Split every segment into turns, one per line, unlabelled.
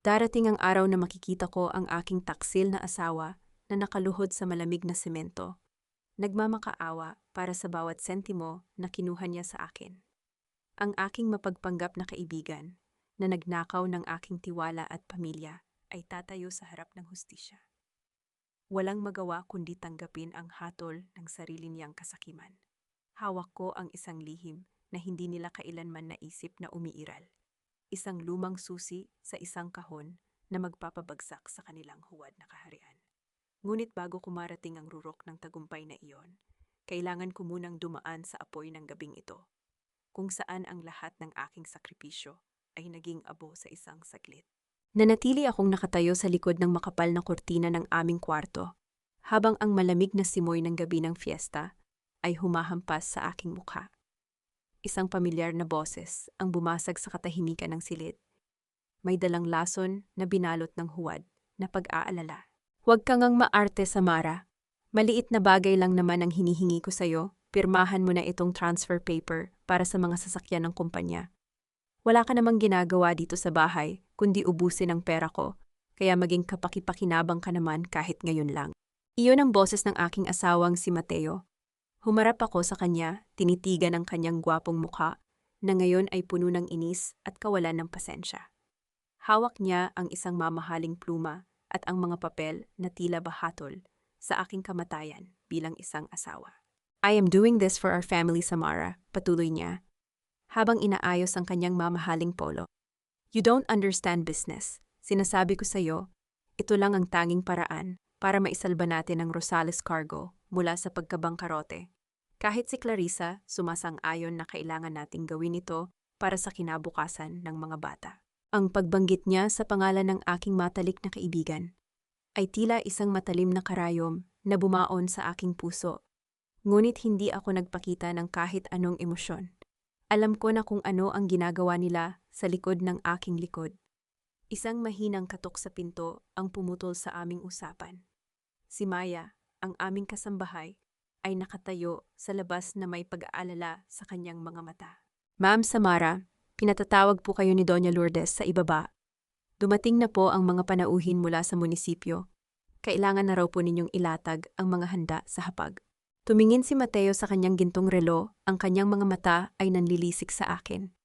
Darating ang araw na makikita ko ang aking taksil na asawa na nakaluhod sa malamig na semento. Nagmamakaawa para sa bawat sentimo na kinuha niya sa akin. Ang aking mapagpanggap na kaibigan na nagnakaw ng aking tiwala at pamilya ay tatayo sa harap ng hustisya. Walang magawa kundi tanggapin ang hatol ng sarili niyang kasakiman. Hawak ko ang isang lihim na hindi nila kailanman naisip na umiiral. Isang lumang susi sa isang kahon na magpapabagsak sa kanilang huwad na kaharian. Ngunit bago kumarating ang rurok ng tagumpay na iyon, kailangan ko munang dumaan sa apoy ng gabing ito, kung saan ang lahat ng aking sakripisyo ay naging abo sa isang saglit. Nanatili akong nakatayo sa likod ng makapal na kurtina ng aming kwarto, habang ang malamig na simoy ng gabi ng fiesta ay humahampas sa aking mukha. Isang pamilyar na boses ang bumasag sa katahimikan ng silid. May dalang lason na binalot ng huwad na pag-aalala. Huwag kang ngang maarte, Samara. Maliit na bagay lang naman ang hinihingi ko sa'yo. Pirmahan mo na itong transfer paper para sa mga sasakyan ng kumpanya. Wala ka namang ginagawa dito sa bahay, kundi ubusin ang pera ko, kaya maging kapakipakinabang ka naman kahit ngayon lang. Iyon ang boses ng aking asawang si Mateo. Humarap ako sa kanya, tinitigan ang kanyang gwapong mukha, na ngayon ay puno ng inis at kawalan ng pasensya. Hawak niya ang isang mamahaling pluma at ang mga papel na tila bahatol sa aking kamatayan bilang isang asawa. I am doing this for our family, Samara, patuloy niya, habang inaayos ang kanyang mamahaling polo. You don't understand business. Sinasabi ko sa'yo, ito lang ang tanging paraan para maisalba natin ang Rosales Cargo mula sa pagkabangkarote. Kahit si Clarissa, sumasang-ayon na kailangan nating gawin ito para sa kinabukasan ng mga bata. Ang pagbanggit niya sa pangalan ng aking matalik na kaibigan ay tila isang matalim na karayom na bumaon sa aking puso. Ngunit hindi ako nagpakita ng kahit anong emosyon. Alam ko na kung ano ang ginagawa nila sa likod ng aking likod. Isang mahinang katok sa pinto ang pumutol sa aming usapan. Si Maya, ang aming kasambahay, ay nakatayo sa labas na may pag-aalala sa kanyang mga mata. Ma'am Samara, pinatatawag po kayo ni Doña Lourdes sa ibaba. Dumating na po ang mga panauhin mula sa munisipyo. Kailangan na raw po ninyong ilatag ang mga handa sa hapag. Tumingin si Mateo sa kanyang gintong relo, ang kanyang mga mata ay nanlilisik sa akin.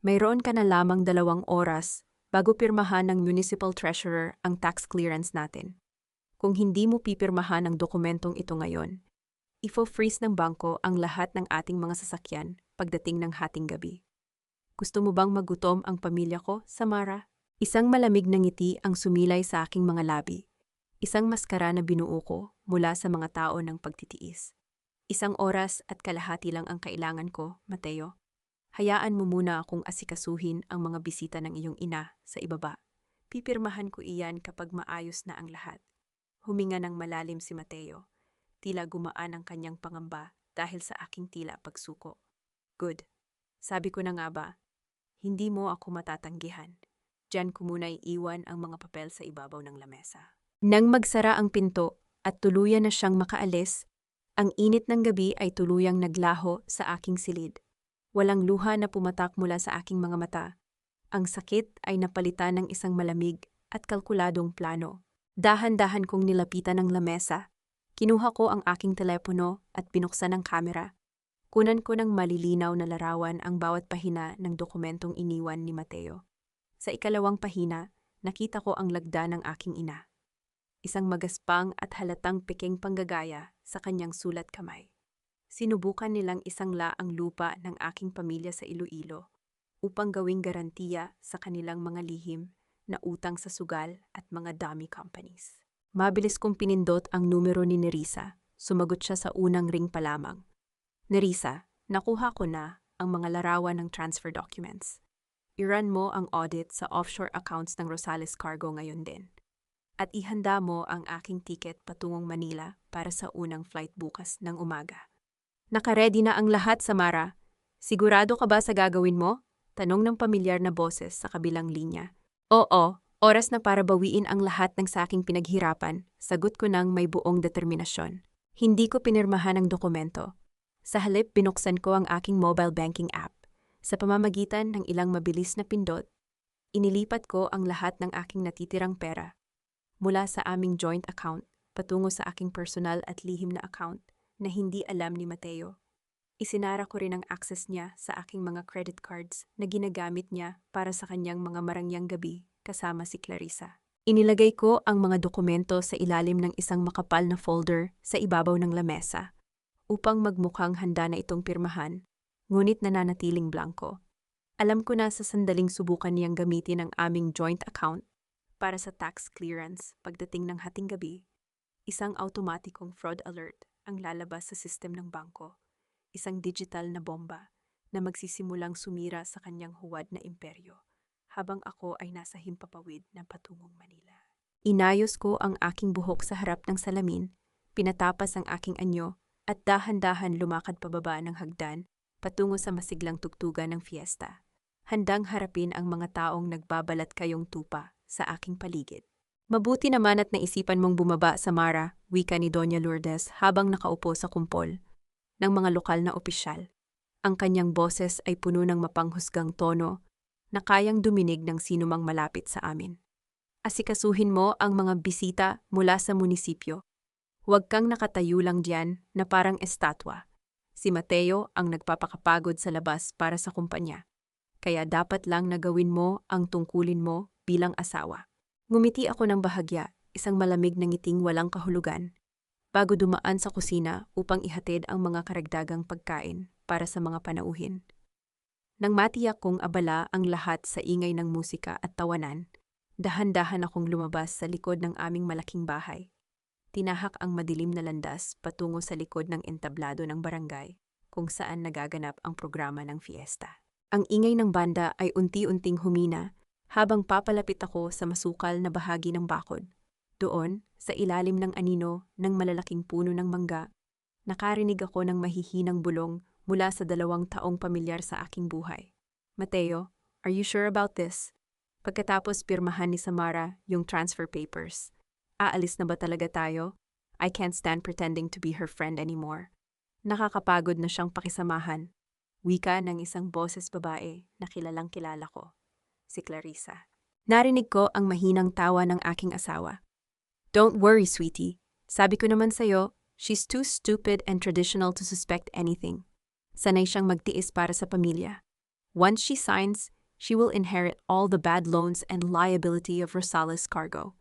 Mayroon ka na lamang 2 oras bago pirmahan ng municipal treasurer ang tax clearance natin. Kung hindi mo pipirmahan ang dokumentong ito ngayon, ifo-freeze ng bangko ang lahat ng ating mga sasakyan pagdating ng hating gabi. Gusto mo bang magutom ang pamilya ko, Samara? Isang malamig na ngiti ang sumilay sa aking mga labi. Isang maskara na binuo ko mula sa mga tao ng pagtitiis. 1 oras at kalahati lang ang kailangan ko, Mateo. Hayaan mo muna akong asikasuhin ang mga bisita ng iyong ina sa ibaba. Pipirmahan ko iyan kapag maayos na ang lahat. Huminga ng malalim si Mateo. Tila gumaan ang kanyang pangamba dahil sa aking tila pagsuko. Good. Sabi ko na nga ba, hindi mo ako matatanggihan. Diyan ko muna iiwan ang mga papel sa ibabaw ng lamesa. Nang magsara ang pinto at tuluyan na siyang makaalis, ang init ng gabi ay tuluyang naglaho sa aking silid. Walang luha na pumatak mula sa aking mga mata. Ang sakit ay napalitan ng isang malamig at kalkuladong plano. Dahan-dahan kong nilapitan ang lamesa. Kinuha ko ang aking telepono at binuksan ang kamera. Kunan ko ng malilinaw na larawan ang bawat pahina ng dokumentong iniwan ni Mateo. Sa 2 pahina, nakita ko ang lagda ng aking ina. Isang magaspang at halatang pikeng panggagaya sa kanyang sulat kamay. Sinubukan nilang isangla ang lupa ng aking pamilya sa Iloilo upang gawing garantiya sa kanilang mga lihim na utang sa sugal at mga dummy companies. Mabilis kong pinindot ang numero ni Nerissa. Sumagot siya sa unang ring pa lamang. Nerissa, nakuha ko na ang mga larawan ng transfer documents. I-run mo ang audit sa offshore accounts ng Rosales Cargo ngayon din. At ihanda mo ang aking ticket patungong Manila para sa unang flight bukas ng umaga. Nakaredy na ang lahat, Samara. Sigurado ka ba sa gagawin mo? Tanong ng pamilyar na boses sa kabilang linya. Oo, oras na para bawiin ang lahat ng saking pinaghirapan, sagot ko nang may buong determinasyon. Hindi ko pinirmahan ang dokumento. Sa halip, binuksan ko ang aking mobile banking app. Sa pamamagitan ng ilang mabilis na pindot, Inilipat ko ang lahat ng aking natitirang pera mula sa aming joint account patungo sa aking personal at lihim na account na hindi alam ni Mateo. Isinara ko rin ang access niya sa aking mga credit cards na ginagamit niya para sa kanyang mga marangyang gabi kasama si Clarissa. Inilagay ko ang mga dokumento sa ilalim ng isang makapal na folder sa ibabaw ng lamesa upang magmukhang handa na itong pirmahan, ngunit nananatiling blanko. Alam ko na sa sandaling subukan niyang gamitin ang aming joint account para sa tax clearance pagdating ng hating gabi, isang automatikong fraud alert ang lalabas sa sistem ng bangko, isang digital na bomba na magsisimulang sumira sa kanyang huwad na imperyo habang ako ay nasa himpapawid na patungong Manila. Inayos ko ang aking buhok sa harap ng salamin, pinatapas ang aking anyo at dahan-dahan lumakad pababa ng hagdan patungo sa masiglang tugtugan ng fiesta, handang harapin ang mga taong nagbabalat kayong tupa sa aking paligid. Mabuti naman at naisipan mong bumaba sa Mara, wika ni Doña Lourdes habang nakaupo sa kumpol ng mga lokal na opisyal. Ang kanyang boses ay puno ng mapanghusgang tono na kayang duminig ng sinumang malapit sa amin. Asikasuhin mo ang mga bisita mula sa munisipyo. Huwag kang nakatayo lang diyan na parang estatwa. Si Mateo ang nagpapakapagod sa labas para sa kumpanya. Kaya dapat lang na gawin mo ang tungkulin mo bilang asawa. Ngumiti ako ng bahagya, isang malamig na ngiting walang kahulugan, bago dumaan sa kusina upang ihatid ang mga karagdagang pagkain para sa mga panauhin. Nang matiyak kong abala ang lahat sa ingay ng musika at tawanan, dahan-dahan akong lumabas sa likod ng aming malaking bahay. Tinahak ang madilim na landas patungo sa likod ng entablado ng barangay kung saan nagaganap ang programa ng fiesta. Ang ingay ng banda ay unti-unting humina habang papalapit ako sa masukal na bahagi ng bakod. Doon, sa ilalim ng anino ng malalaking puno ng mangga, nakarinig ako ng mahihinang bulong mula sa 2 taong pamilyar sa aking buhay. Mateo, are you sure about this? Pagkatapos pirmahan ni Samara yung transfer papers. Aalis na ba talaga tayo? I can't stand pretending to be her friend anymore. Nakakapagod na siyang pakisamahan. Wika ng isang boses babae na kilalang kilala ko, si Clarissa. Narinig ko ang mahinang tawa ng aking asawa. Don't worry, sweetie. Sabi ko naman sa'yo, she's too stupid and traditional to suspect anything. Sanay siyang magtiis para sa pamilya. Once she signs, she will inherit all the bad loans and liability of Rosales Cargo.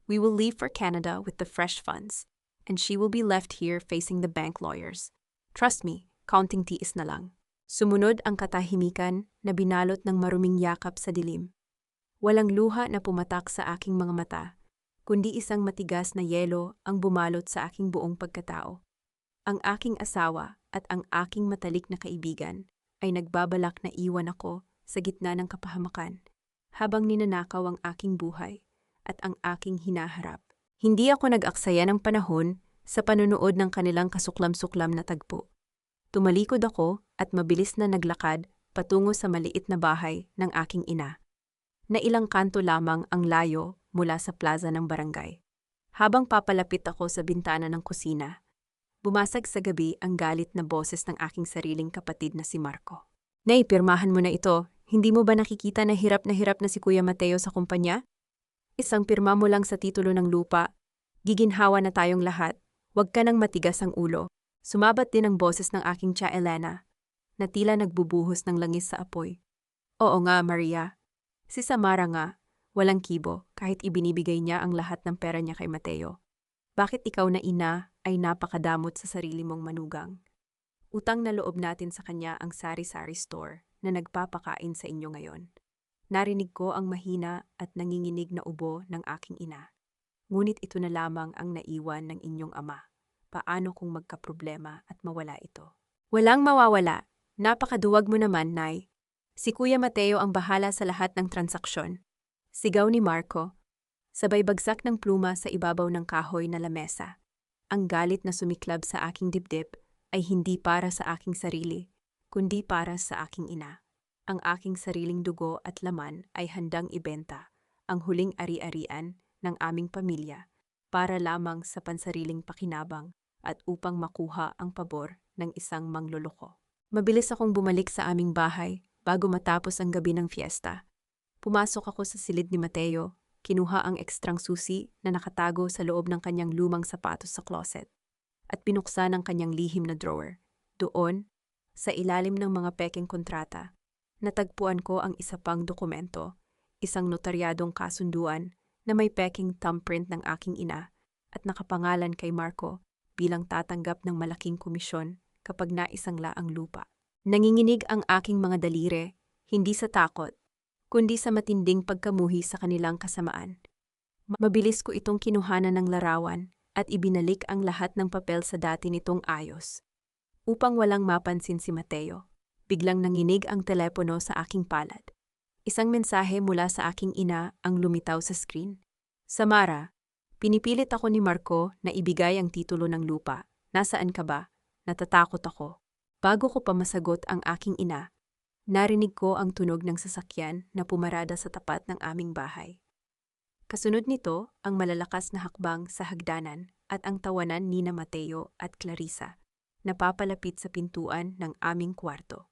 We will leave for Canada with the fresh funds, and she will be left here facing the bank lawyers. Trust me, counting tiis na lang. Sumunod ang katahimikan na binalot ng maruming yakap sa dilim. Walang luha na pumatak sa aking mga mata, kundi isang matigas na yelo ang bumalot sa aking buong pagkatao. Ang aking asawa at ang aking matalik na kaibigan ay nagbabalak na iwan ako sa gitna ng kapahamakan habang ninanakaw ang aking buhay at ang aking hinaharap. Hindi ako nag-aksaya ng panahon sa panonood ng kanilang kasuklam-suklam na tagpo. Tumalikod ako at mabilis na naglakad patungo sa maliit na bahay ng aking ina, na ilang kanto lamang ang layo mula sa plaza ng barangay. Habang papalapit ako sa bintana ng kusina, bumasag sa gabi ang galit na boses ng aking sariling kapatid na si Marco. Nay, pirmahan mo na ito. Hindi mo ba nakikita na hirap na si Kuya Mateo sa kumpanya? Isang pirma mo lang sa titulo ng lupa. Giginhawa na tayong lahat. Huwag ka nang matigas ang ulo. Sumabat din ang boses ng aking tia Elena, na tila nagbubuhos ng langis sa apoy. Oo nga, Maria. Si Samara nga, walang kibo kahit ibinibigay niya ang lahat ng pera niya kay Mateo. Bakit ikaw na ina ay napakadamot sa sarili mong manugang? Utang na loob natin sa kanya ang sari-sari store na nagpapakain sa inyo ngayon. Narinig ko ang mahina at nanginginig na ubo ng aking ina. Ngunit ito na lamang ang naiwan ng inyong ama. Paano kung magkaproblema at mawala ito? Walang mawawala. Napakaduwag mo naman, Nay. Si Kuya Mateo ang bahala sa lahat ng transaksyon. Sigaw ni Marco, sabay bagsak ng pluma sa ibabaw ng kahoy na lamesa. Ang galit na sumiklab sa aking dibdib ay hindi para sa aking sarili, kundi para sa aking ina. Ang aking sariling dugo at laman ay handang ibenta, ang huling ari-arian ng aming pamilya, para lamang sa pansariling pakinabang at upang makuha ang pabor ng isang mangloloko. Mabilis akong bumalik sa aming bahay bago matapos ang gabi ng fiesta. Pumasok ako sa silid ni Mateo, kinuha ang ekstrang susi na nakatago sa loob ng kanyang lumang sapatos sa closet, at binuksan ang kanyang lihim na drawer. Doon, sa ilalim ng mga pekeng kontrata, natagpuan ko ang isa pang dokumento, isang notaryadong kasunduan na may pekeng thumbprint ng aking ina at nakapangalan kay Marco bilang tatanggap ng malaking komisyon kapag naisangla ang lupa. Nanginginig ang aking mga daliri, hindi sa takot, kundi sa matinding pagkamuhi sa kanilang kasamaan. Mabilis ko itong kinuhanan ng larawan at ibinalik ang lahat ng papel sa dati nitong ayos. Upang walang mapansin si Mateo, biglang nanginig ang telepono sa aking palad. Isang mensahe mula sa aking ina ang lumitaw sa screen. Samara, pinipilit ako ni Marco na ibigay ang titulo ng lupa. Nasaan ka ba? Natatakot ako. Bago ko pa masagot ang aking ina, narinig ko ang tunog ng sasakyan na pumarada sa tapat ng aming bahay. Kasunod nito ang malalakas na hakbang sa hagdanan at ang tawanan ni Mateo at Clarissa na papalapit sa pintuan ng aming kwarto.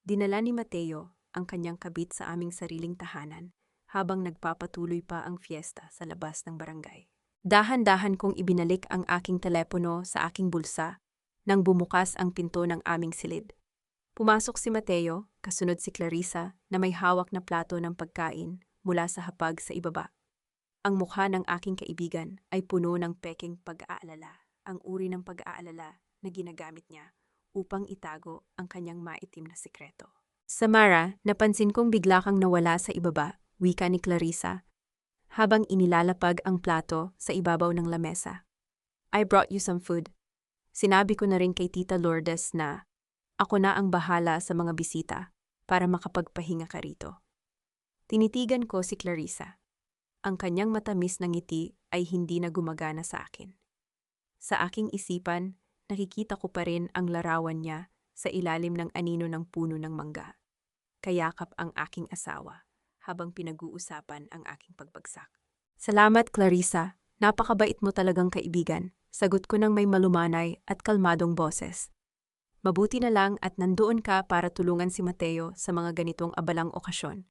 Dinala ni Mateo ang kanyang kabit sa aming sariling tahanan habang nagpapatuloy pa ang fiesta sa labas ng barangay. Dahan-dahan kong ibinalik ang aking telepono sa aking bulsa nang bumukas ang pinto ng aming silid. Pumasok si Mateo, kasunod si Clarissa na may hawak na plato ng pagkain mula sa hapag sa ibaba. Ang mukha ng aking kaibigan ay puno ng pekeng pag-aalala, ang uri ng pag-aalala na ginagamit niya upang itago ang kanyang maitim na sikreto. Samara, napansin kong bigla kang nawala sa ibaba, wika ni Clarissa, habang inilalapag ang plato sa ibabaw ng lamesa. I brought you some food. Sinabi ko na rin kay Tita Lourdes na ako na ang bahala sa mga bisita para makapagpahinga ka rito. Tinitigan ko si Clarissa. Ang kanyang matamis na ngiti ay hindi na gumagana sa akin. Sa aking isipan, nakikita ko pa rin ang larawan niya sa ilalim ng anino ng puno ng mangga. Kayakap ang aking asawa habang pinag-uusapan ang aking pagbagsak. Salamat, Clarissa. Napakabait mo talagang kaibigan. Sagot ko ng may malumanay at kalmadong boses. Mabuti na lang at nandoon ka para tulungan si Mateo sa mga ganitong abalang okasyon.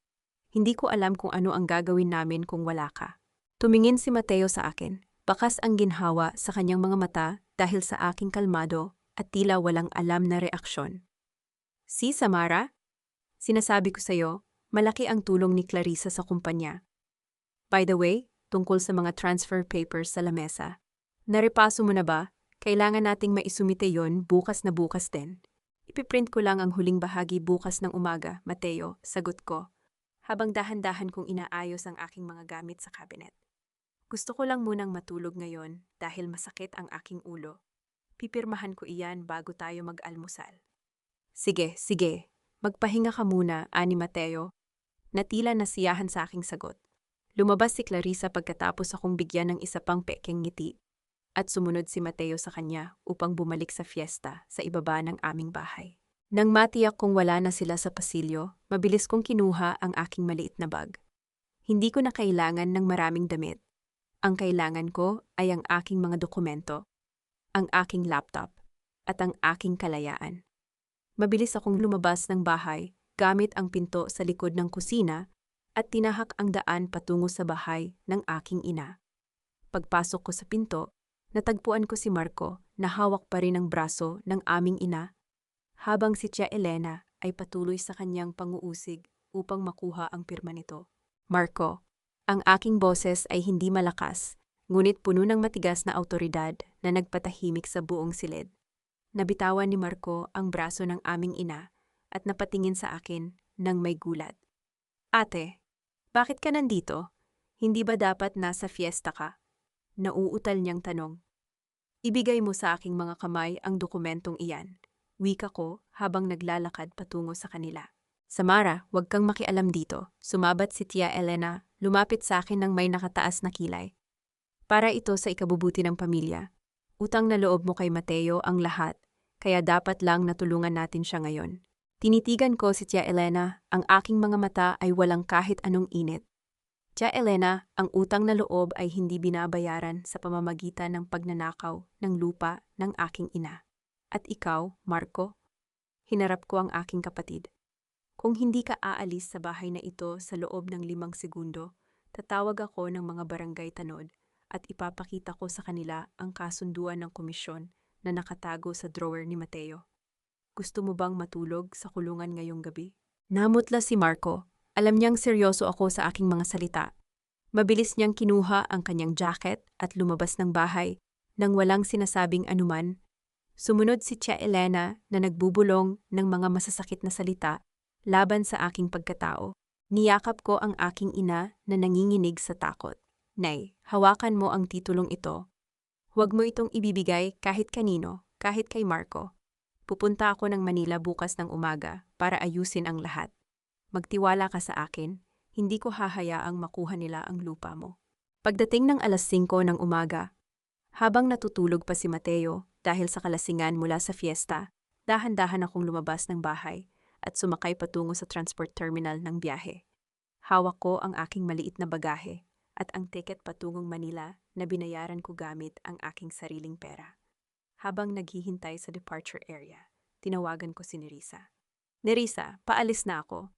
Hindi ko alam kung ano ang gagawin namin kung wala ka. Tumingin si Mateo sa akin. Bakas ang ginhawa sa kanyang mga mata dahil sa aking kalmado at tila walang alam na reaksyon. Si Samara? Sinasabi ko sa'yo, malaki ang tulong ni Clarissa sa kumpanya. By the way, tungkol sa mga transfer papers sa lamesa. Naripaso mo na ba? Kailangan nating maisumite yon bukas na bukas din. Ipiprint ko lang ang huling bahagi bukas ng umaga, Mateo, sagot ko, habang dahan-dahan kong inaayos ang aking mga gamit sa cabinet. Gusto ko lang munang matulog ngayon dahil masakit ang aking ulo. Pipirmahan ko iyan bago tayo mag-almusal. Sige. Magpahinga ka muna, ani Mateo. Natila nasiyahan sa aking sagot. Lumabas si Clarissa pagkatapos akong bigyan ng isa pang pekeng ngiti. At sumunod si Mateo sa kanya upang bumalik sa fiesta sa ibaba ng aming bahay. Nang matiyak kong wala na sila sa pasilyo, mabilis kong kinuha ang aking maliit na bag. Hindi ko na kailangan ng maraming damit. Ang kailangan ko ay ang aking mga dokumento, ang aking laptop, at ang aking kalayaan. Mabilis akong lumabas ng bahay gamit ang pinto sa likod ng kusina at tinahak ang daan patungo sa bahay ng aking ina. Pagpasok ko sa pinto, natagpuan ko si Marco na hawak pa rin ang braso ng aming ina, habang si Tia Elena ay patuloy sa kanyang panguusig upang makuha ang pirma nito. Marco, ang aking boses ay hindi malakas, ngunit puno ng matigas na awtoridad na nagpatahimik sa buong silid. Nabitawan ni Marco ang braso ng aming ina at napatingin sa akin nang may gulat. Ate, bakit ka nandito? Hindi ba dapat nasa fiesta ka? Nauutal niyang tanong. Ibigay mo sa aking mga kamay ang dokumentong iyan, wika ko habang naglalakad patungo sa kanila. Samara, huwag kang makialam dito, sumabat si Tia Elena, lumapit sa akin ng may nakataas na kilay. Para ito sa ikabubuti ng pamilya. Utang na loob mo kay Mateo ang lahat, kaya dapat lang natulungan natin siya ngayon. Tinitigan ko si Tia Elena, ang aking mga mata ay walang kahit anong init. Tia Elena, ang utang na loob ay hindi binabayaran sa pamamagitan ng pagnanakaw ng lupa ng aking ina. At ikaw, Marco? Hinarap ko ang aking kapatid. Kung hindi ka aalis sa bahay na ito sa loob ng 5 segundo, tatawag ako ng mga barangay tanod at ipapakita ko sa kanila ang kasunduan ng komisyon na nakatago sa drawer ni Mateo. Gusto mo bang matulog sa kulungan ngayong gabi? Namutla si Marco. Alam niyang seryoso ako sa aking mga salita. Mabilis niyang kinuha ang kanyang jacket at lumabas ng bahay nang walang sinasabing anuman. Sumunod si Tia Elena na nagbubulong ng mga masasakit na salita laban sa aking pagkatao. Niyakap ko ang aking ina na nanginginig sa takot. Nay, hawakan mo ang titulong ito. Huwag mo itong ibibigay kahit kanino, kahit kay Marco. Pupunta ako ng Manila bukas ng umaga para ayusin ang lahat. Magtiwala ka sa akin, hindi ko hahayaang makuha nila ang lupa mo. Pagdating ng 5:00 ng umaga, habang natutulog pa si Mateo dahil sa kalasingan mula sa fiesta, dahan-dahan akong lumabas ng bahay at sumakay patungo sa transport terminal ng biyahe. Hawak ko ang aking maliit na bagahe at ang tiket patungong Manila na binayaran ko gamit ang aking sariling pera. Habang naghihintay sa departure area, tinawagan ko si Nerissa. Nerissa, paalis na ako.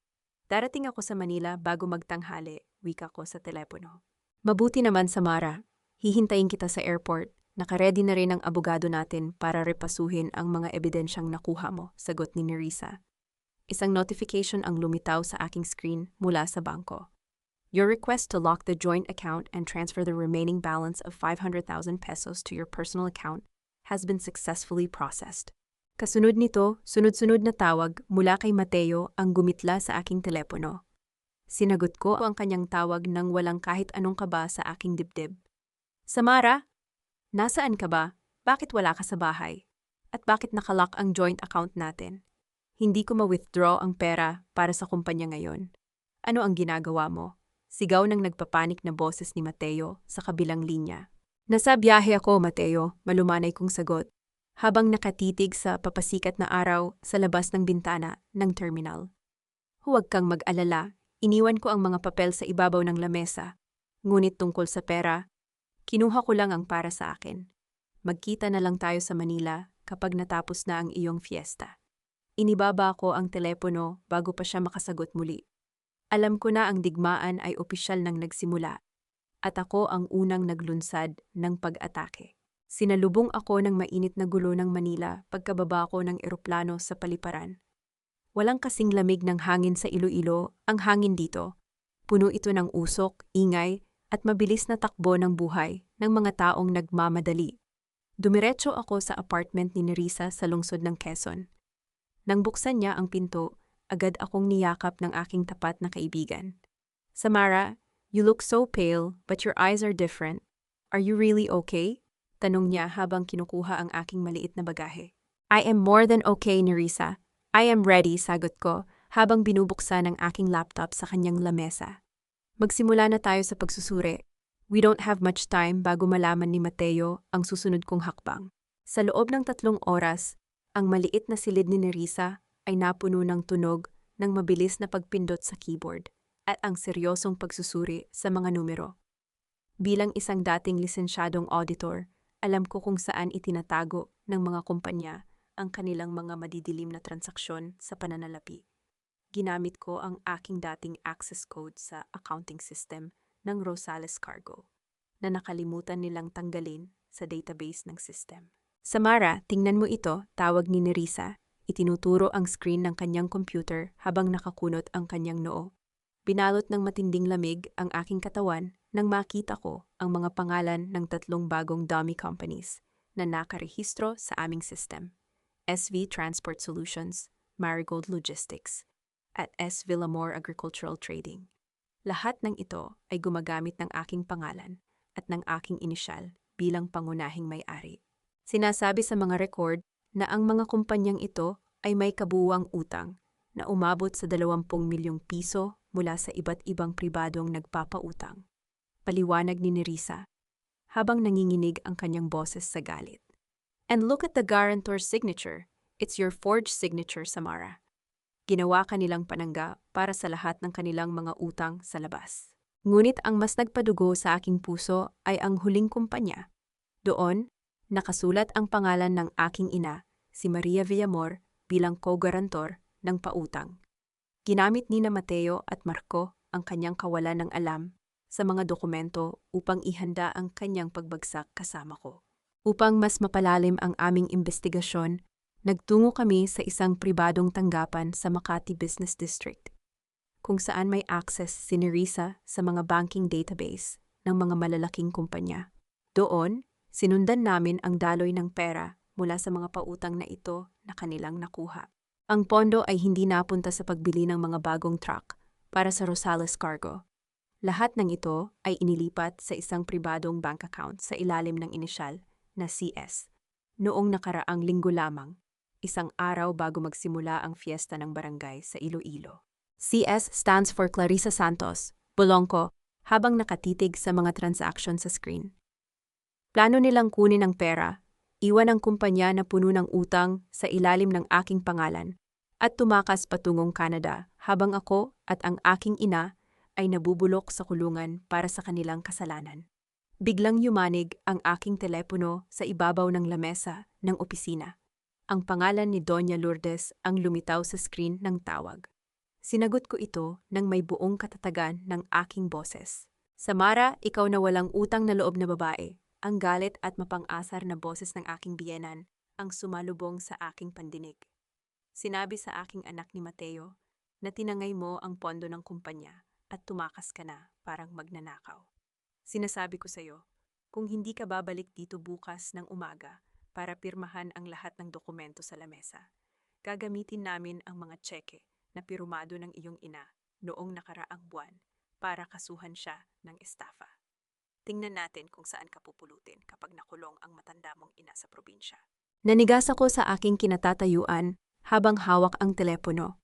Darating ako sa Manila bago magtanghali, wika ko sa telepono. Mabuti naman, Samara. Hihintayin kita sa airport. Nakaredy na rin ang abogado natin para repasuhin ang mga ebidensyang nakuha mo, sagot ni Nerissa. Isang notification ang lumitaw sa aking screen mula sa bangko. Your request to lock the joint account and transfer the remaining balance of 500,000 pesos to your personal account has been successfully processed. Kasunod nito, sunod-sunod na tawag mula kay Mateo ang gumitla sa aking telepono. Sinagot ko ang kanyang tawag nang walang kahit anong kaba sa aking dibdib. Samara, nasaan ka ba? Bakit wala ka sa bahay? At bakit nakalock ang joint account natin? Hindi ko ma-withdraw ang pera para sa kumpanya ngayon. Ano ang ginagawa mo? Sigaw ng nagpapanik na boses ni Mateo sa kabilang linya. Nasa biyahe ako, Mateo, malumanay kong sagot, habang nakatitig sa papasikat na araw sa labas ng bintana ng terminal. Huwag kang mag-alala, iniwan ko ang mga papel sa ibabaw ng lamesa. Ngunit tungkol sa pera, kinuha ko lang ang para sa akin. Magkita na lang tayo sa Manila kapag natapos na ang iyong fiesta. Inibaba ko ang telepono bago pa siya makasagot muli. Alam ko na ang digmaan ay opisyal nang nagsimula at ako ang unang naglunsad ng pag-atake. Sinalubong ako ng mainit na gulo ng Manila pagkababa ko ng eroplano sa paliparan. Walang kasing lamig ng hangin sa Iloilo ang hangin dito. Puno ito ng usok, ingay, at mabilis na takbo ng buhay ng mga taong nagmamadali. Dumiretso ako sa apartment ni Nerissa sa lungsod ng Quezon. Nang buksan niya ang pinto, agad akong niyakap ng aking tapat na kaibigan. Samara, you look so pale, but your eyes are different. Are you really okay? Tanong niya habang kinukuha ang aking maliit na bagahe. I am more than okay, Nerissa. I am ready, sagot ko, habang binubuksan ang aking laptop sa kanyang lamesa. Magsimula na tayo sa pagsusuri. We don't have much time bago malaman ni Mateo ang susunod kong hakbang. Sa loob ng 3 oras, ang maliit na silid ni Nerissa ay napuno ng tunog ng mabilis na pagpindot sa keyboard at ang seryosong pagsusuri sa mga numero. Bilang isang dating lisensyadong auditor, alam ko kung saan itinatago ng mga kumpanya ang kanilang mga madidilim na transaksyon sa pananalapi. Ginamit ko ang aking dating access code sa accounting system ng Rosales Cargo na nakalimutan nilang tanggalin sa database ng system. Samara, tingnan mo ito, tawag ni Nerissa. Itinuturo ang screen ng kanyang computer habang nakakunot ang kanyang noo. Binalot ng matinding lamig ang aking katawan nang makita ko ang mga pangalan ng 3 bagong dummy companies na nakarehistro sa aming system. SV Transport Solutions, Marigold Logistics, at S. Villamor Agricultural Trading. Lahat ng ito ay gumagamit ng aking pangalan at ng aking inisyal bilang pangunahing may-ari. Sinasabi sa mga record na ang mga kumpanyang ito ay may kabuuang utang na umabot sa 20 milyong piso mula sa iba't ibang pribadong nagpapautang. Paliwanag ni Nerissa, habang nanginginig ang kanyang boses sa galit. And look at the guarantor's signature. It's your forged signature, Samara. Ginawa kanilang panangga para sa lahat ng kanilang mga utang sa labas. Ngunit ang mas nagpadugo sa aking puso ay ang huling kumpanya. Doon, nakasulat ang pangalan ng aking ina, si Maria Villamor, bilang co-guarantor ng pautang. Ginamit ni na Mateo at Marco ang kanyang kawalan ng alam sa mga dokumento upang ihanda ang kanyang pagbagsak kasama ko. Upang mas mapalalim ang aming investigasyon, nagtungo kami sa isang pribadong tanggapan sa Makati Business District, kung saan may access si Nerissa sa mga banking database ng mga malalaking kumpanya. Doon, sinundan namin ang daloy ng pera mula sa mga pautang na ito na kanilang nakuha. Ang pondo ay hindi napunta sa pagbili ng mga bagong truck para sa Rosales Cargo. Lahat ng ito ay inilipat sa isang pribadong bank account sa ilalim ng inisyal na CS. Noong nakaraang linggo lamang, isang araw bago magsimula ang fiesta ng barangay sa Iloilo. CS stands for Clarissa Santos, Bolongko, habang nakatitig sa mga transaction sa screen. Plano nilang kunin ang pera, iwan ang kumpanya na puno ng utang sa ilalim ng aking pangalan, at tumakas patungong Canada habang ako at ang aking ina ay nabubulok sa kulungan para sa kanilang kasalanan. Biglang yumanig ang aking telepono sa ibabaw ng lamesa ng opisina. Ang pangalan ni Doña Lourdes ang lumitaw sa screen ng tawag. Sinagot ko ito nang may buong katatagan ng aking boses. Samara, ikaw na walang utang na loob na babae. Ang galit at mapang-asar na boses ng aking biyenan ang sumalubong sa aking pandinig. Sinabi sa aking anak ni Mateo na tinangay mo ang pondo ng kumpanya at tumakas ka na parang magnanakaw. Sinasabi ko sa iyo, kung hindi ka babalik dito bukas ng umaga para pirmahan ang lahat ng dokumento sa lamesa, gagamitin namin ang mga tseke na pirmado ng iyong ina noong nakaraang buwan para kasuhan siya ng estafa. Tingnan natin kung saan ka pupulutin kapag nakulong ang matanda mong ina sa probinsya. Nanigas ako sa aking kinatatayuan habang hawak ang telepono.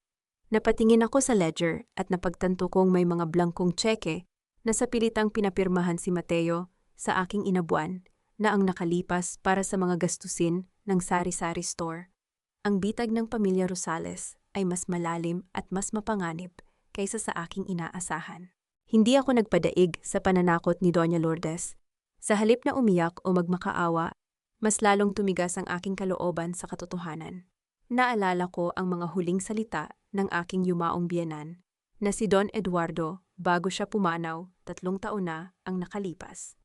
Napatingin ako sa ledger at napagtanto kong may mga blankong tseke na sa pilitang pinapirmahan si Mateo sa aking inabuan na ang nakalipas para sa mga gastusin ng sari-sari store. Ang bitag ng pamilya Rosales ay mas malalim at mas mapanganib kaysa sa aking inaasahan. Hindi ako nagpadaig sa pananakot ni Doña Lourdes. Sa halip na umiyak o magmakaawa, mas lalong tumigas ang aking kalooban sa katotohanan. Naalala ko ang mga huling salita ng aking yumaong biyenan na si Don Eduardo bago siya pumanaw 3 taon na ang nakalipas.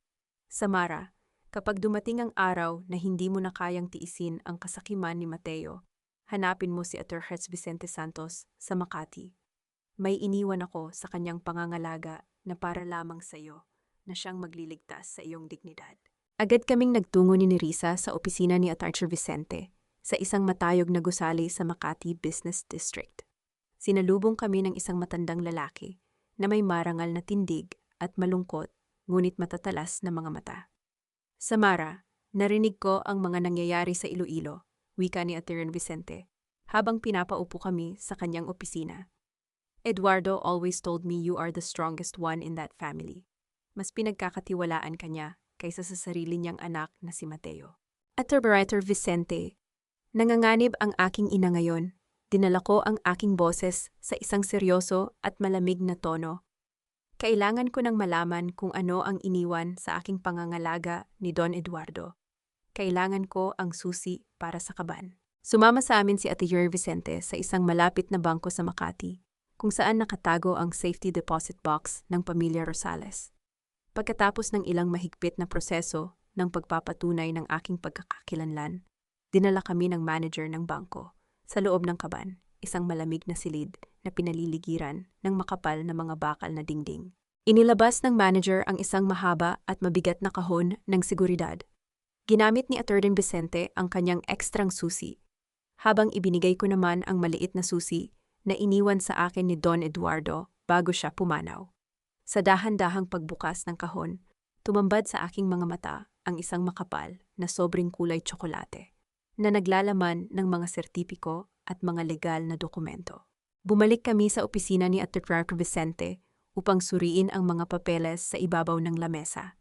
Samara, kapag dumating ang araw na hindi mo na kayang tiisin ang kasakiman ni Mateo, hanapin mo si Atty. Vicente Santos sa Makati. May iniwan ako sa kanyang pangangalaga na para lamang sa iyo na siyang magliligtas sa iyong dignidad. Agad kaming nagtungo ni Nerissa sa opisina ni Atty. Vicente sa isang matayog na gusali sa Makati Business District. Sinalubong kami ng isang matandang lalaki na may marangal na tindig at malungkot ngunit matatalas na mga mata. Samara, narinig ko ang mga nangyayari sa Iloilo, wika ni Atty. Vicente, habang pinapaupo kami sa kanyang opisina. Eduardo always told me you are the strongest one in that family. Mas pinagkakatiwalaan ka niya kaysa sa sarili niyang anak na si Mateo. Atty. Vicente, nanganganib ang aking ina ngayon. Dinala ko ang aking boses sa isang seryoso at malamig na tono. Kailangan ko nang malaman kung ano ang iniwan sa aking pangangalaga ni Don Eduardo. Kailangan ko ang susi para sa kaban. Sumama sa amin si Atty. Vicente sa isang malapit na bangko sa Makati, kung saan nakatago ang safety deposit box ng pamilya Rosales. Pagkatapos ng ilang mahigpit na proseso ng pagpapatunay ng aking pagkakakilanlan, dinala kami ng manager ng bangko sa loob ng kaban, isang malamig na silid na pinaliligiran ng makapal na mga bakal na dingding. Inilabas ng manager ang isang mahaba at mabigat na kahon ng seguridad. Ginamit ni Atty. Vicente ang kanyang ekstrang susi, habang ibinigay ko naman ang maliit na susi na iniwan sa akin ni Don Eduardo bago siya pumanaw. Sa dahan-dahang pagbukas ng kahon, tumambad sa aking mga mata ang isang makapal na sobrang kulay tsokolate na naglalaman ng mga sertipiko at mga legal na dokumento. Bumalik kami sa opisina ni Atty. Vicente upang suriin ang mga papeles sa ibabaw ng lamesa.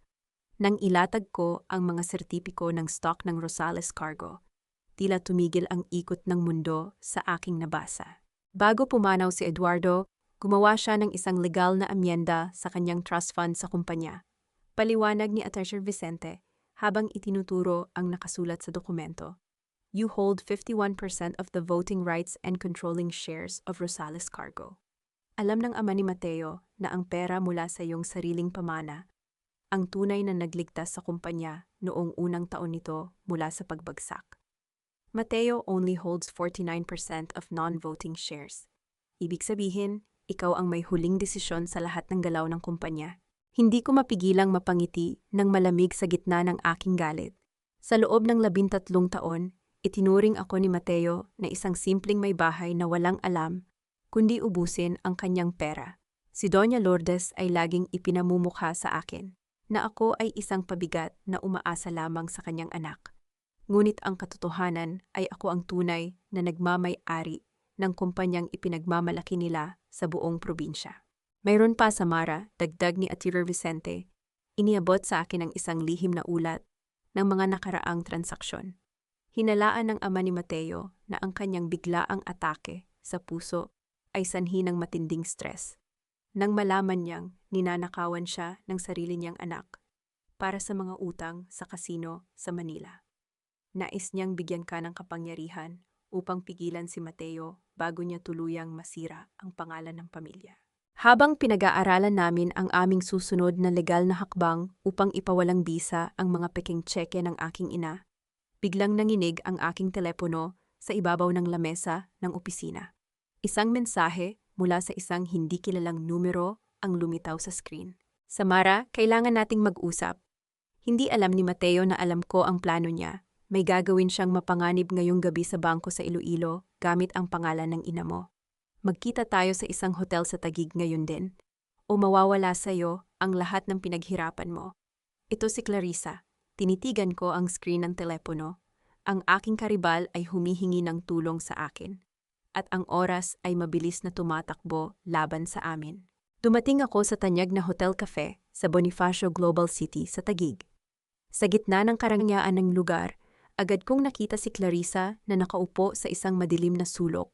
Nang ilatag ko ang mga sertipiko ng stock ng Rosales Cargo, tila tumigil ang ikot ng mundo sa aking nabasa. Bago pumanaw si Eduardo, gumawa siya ng isang legal na amyenda sa kanyang trust fund sa kumpanya. Paliwanag ni Atty. Vicente habang itinuturo ang nakasulat sa dokumento. You hold 51% of the voting rights and controlling shares of Rosales Cargo. Alam ng ama ni Mateo na ang pera mula sa iyong sariling pamana, ang tunay na nagligtas sa kumpanya noong unang taon nito mula sa pagbagsak. Mateo only holds 49% of non-voting shares. Ibig sabihin, ikaw ang may huling desisyon sa lahat ng galaw ng kumpanya. Hindi ko mapigilang mapangiti ng malamig sa gitna ng aking galit. Sa loob ng 13 taon, itinuring ako ni Mateo na isang simpleng may bahay na walang alam, kundi ubusin ang kanyang pera. Si Doña Lourdes ay laging ipinamumukha sa akin na ako ay isang pabigat na umaasa lamang sa kanyang anak. Ngunit ang katotohanan ay ako ang tunay na nagmamay-ari ng kumpanyang ipinagmamalaki nila sa buong probinsya. Mayroon pa, Samara, dagdag ni Atira Vicente, iniabot sa akin ang isang lihim na ulat ng mga nakaraang transaksyon. Hinalaan ng ama ni Mateo na ang kanyang biglaang atake sa puso ay sanhi ng matinding stress. Nang malaman niyang ninanakawan siya ng sarili niyang anak para sa mga utang sa kasino sa Manila. Nais niyang bigyan ka ng kapangyarihan upang pigilan si Mateo bago niya tuluyang masira ang pangalan ng pamilya. Habang pinag-aaralan namin ang aming susunod na legal na hakbang upang ipawalang bisa ang mga peking tseke ng aking ina, biglang nanginig ang aking telepono sa ibabaw ng lamesa ng opisina. Isang mensahe mula sa isang hindi kilalang numero ang lumitaw sa screen. Samara, kailangan nating mag-usap. Hindi alam ni Mateo na alam ko ang plano niya. May gagawin siyang mapanganib ngayong gabi sa bangko sa Iloilo gamit ang pangalan ng ina mo. Magkita tayo sa isang hotel sa Taguig ngayon din. O mawawala sa iyo ang lahat ng pinaghirapan mo. Ito si Clarissa. Tinitigan ko ang screen ng telepono. Ang aking karibal ay humihingi ng tulong sa akin. At ang oras ay mabilis na tumatakbo laban sa amin. Dumating ako sa tanyag na Hotel Cafe sa Bonifacio Global City sa Taguig. Sa gitna ng karangyaan ng lugar, agad kong nakita si Clarissa na nakaupo sa isang madilim na sulok.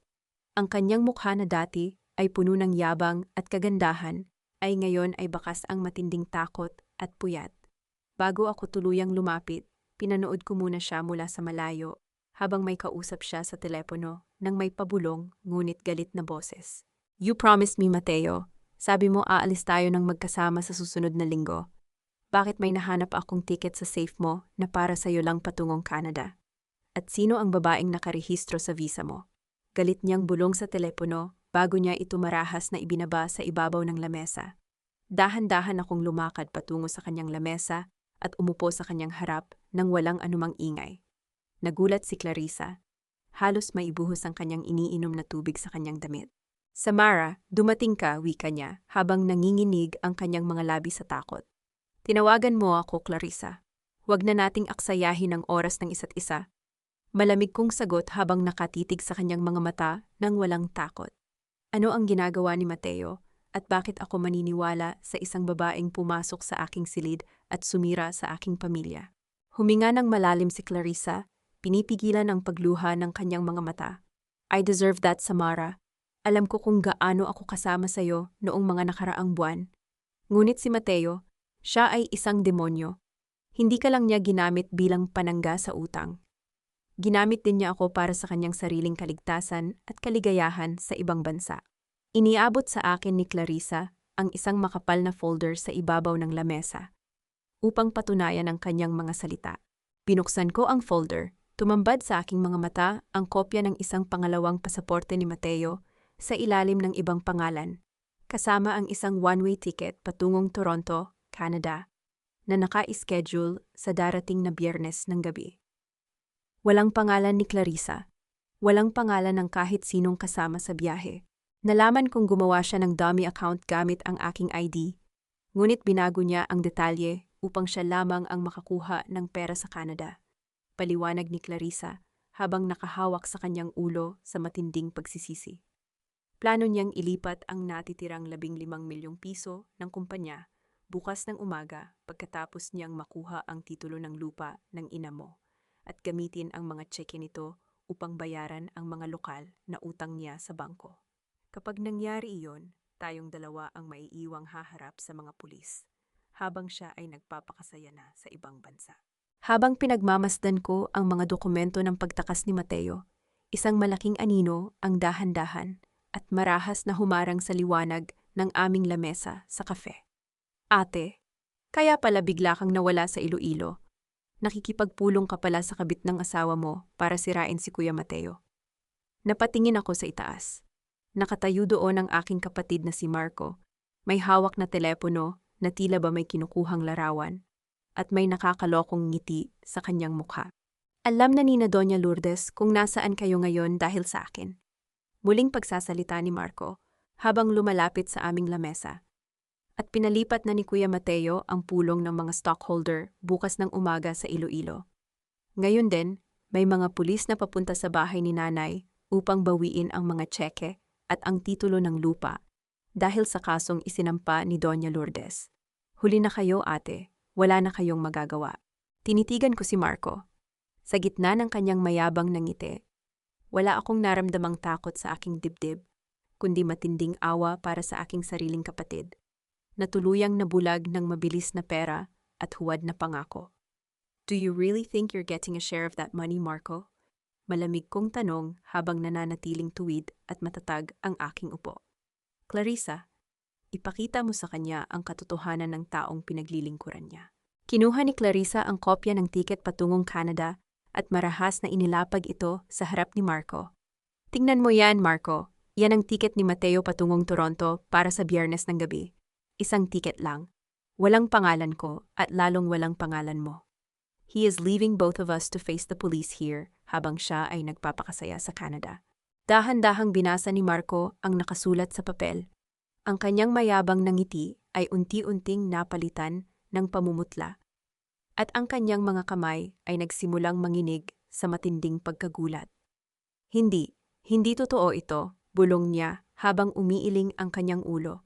Ang kanyang mukha na dati ay puno ng yabang at kagandahan, ay ngayon ay bakas ang matinding takot at puyat. Bago ako tuluyang lumapit, pinanood ko muna siya mula sa malayo, habang may kausap siya sa telepono nang may pabulong ngunit galit na boses. You promised me, Mateo. Sabi mo aalis tayo ng magkasama sa susunod na linggo. Bakit may nahanap akong ticket sa safe mo na para sa'yo lang patungong Canada? At sino ang babaeng nakarehistro sa visa mo? Galit niyang bulong sa telepono bago niya ito marahas na ibinaba sa ibabaw ng lamesa. Dahan-dahan akong lumakad patungo sa kanyang lamesa at umupo sa kanyang harap nang walang anumang ingay. Nagulat si Clarissa. Halos maibuhos ang kanyang iniinom na tubig sa kanyang damit. Samara, dumating ka, wika niya, habang nanginginig ang kanyang mga labi sa takot. Tinawagan mo ako, Clarissa. Huwag na nating aksayahin ang oras ng isa't isa. Malamig kong sagot habang nakatitig sa kanyang mga mata nang walang takot. Ano ang ginagawa ni Mateo at bakit ako maniniwala sa isang babaeng pumasok sa aking silid at sumira sa aking pamilya? Huminga ng malalim si Clarissa. Pinipigilan ang pagluha ng kanyang mga mata. I deserve that, Samara. Alam ko kung gaano ako kasama sa iyo noong mga nakaraang buwan. Ngunit si Mateo, siya ay isang demonyo. Hindi ka lang niya ginamit bilang panangga sa utang. Ginamit din niya ako para sa kanyang sariling kaligtasan at kaligayahan sa ibang bansa. Iniabot sa akin ni Clarissa ang isang makapal na folder sa ibabaw ng lamesa upang patunayan ang kanyang mga salita. Binuksan ko ang folder. Tumambad sa aking mga mata ang kopya ng isang pangalawang pasaporte ni Mateo sa ilalim ng ibang pangalan, kasama ang isang one-way ticket patungong Toronto, Canada, na naka-schedule sa darating na Biyernes ng gabi. Walang pangalan ni Clarissa. Walang pangalan ng kahit sinong kasama sa biyahe. Nalaman kong gumawa siya ng dummy account gamit ang aking ID, ngunit binago niya ang detalye upang siya lamang ang makakuha ng pera sa Canada. Paliwanag ni Clarissa habang nakahawak sa kanyang ulo sa matinding pagsisisi. Plano niyang ilipat ang natitirang 15 milyong piso ng kumpanya bukas ng umaga pagkatapos niyang makuha ang titulo ng lupa ng ina mo at gamitin ang mga tseke nito upang bayaran ang mga lokal na utang niya sa bangko. Kapag nangyari iyon, tayong dalawa ang maiiwang haharap sa mga pulis habang siya ay nagpapakasaya na sa ibang bansa. Habang pinagmamasdan ko ang mga dokumento ng pagtakas ni Mateo, isang malaking anino ang dahan-dahan at marahas na humarang sa liwanag ng aming lamesa sa kafe. Ate, kaya pala bigla kang nawala sa Iloilo. Nakikipagpulong ka pala sa kabit ng asawa mo para sirain si Kuya Mateo. Napatingin ako sa itaas. Nakatayo doon ang aking kapatid na si Marco. May hawak na telepono na tila ba may kinukuhang larawan at may nakakalokong ngiti sa kanyang mukha. Alam na ni na Doña Lourdes kung nasaan kayo ngayon dahil sa akin. Muling pagsasalita ni Marco habang lumalapit sa aming lamesa. At pinalipat na ni Kuya Mateo ang pulong ng mga stockholder bukas ng umaga sa Iloilo. Ngayon din, may mga pulis na papunta sa bahay ni Nanay upang bawiin ang mga tseke at ang titulo ng lupa dahil sa kasong isinampa ni Doña Lourdes. Huli na kayo, ate. Wala na kayong magagawa. Tinitigan ko si Marco. Sa gitna ng kanyang mayabang na ngiti, wala akong naramdamang takot sa aking dibdib, kundi matinding awa para sa aking sariling kapatid, na tuluyang nabulag ng mabilis na pera at huwad na pangako. Do you really think you're getting a share of that money, Marco? Malamig kong tanong habang nananatiling tuwid at matatag ang aking upo. Clarissa, ipakita mo sa kanya ang katotohanan ng taong pinaglilingkuran niya. Kinuha ni Clarissa ang kopya ng tiket patungong Canada at marahas na inilapag ito sa harap ni Marco. Tingnan mo yan, Marco. Yan ang tiket ni Mateo patungong Toronto para sa Biyernes ng gabi. Isang tiket lang. Walang pangalan ko at lalong walang pangalan mo. He is leaving both of us to face the police here habang siya ay nagpapakasaya sa Canada. Dahan-dahang binasa ni Marco ang nakasulat sa papel. Ang kanyang mayabang na ngiti ay unti-unting napalitan ng pamumutla. At ang kanyang mga kamay ay nagsimulang manginig sa matinding pagkagulat. Hindi totoo ito, bulong niya habang umiiling ang kanyang ulo.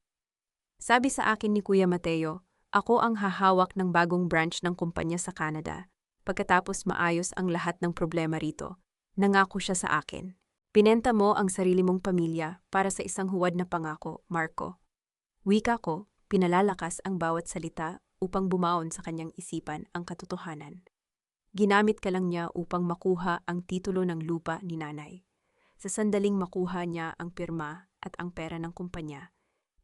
Sabi sa akin ni Kuya Mateo, ako ang hahawak ng bagong branch ng kumpanya sa Canada. Pagkatapos maayos ang lahat ng problema rito, nangako siya sa akin. Pinenta mo ang sarili mong pamilya para sa isang huwad na pangako, Marco. Wika ko, pinalalakas ang bawat salita upang bumaon sa kanyang isipan ang katotohanan. Ginamit ka lang niya upang makuha ang titulo ng lupa ni Nanay. Sa sandaling makuha niya ang pirma at ang pera ng kumpanya,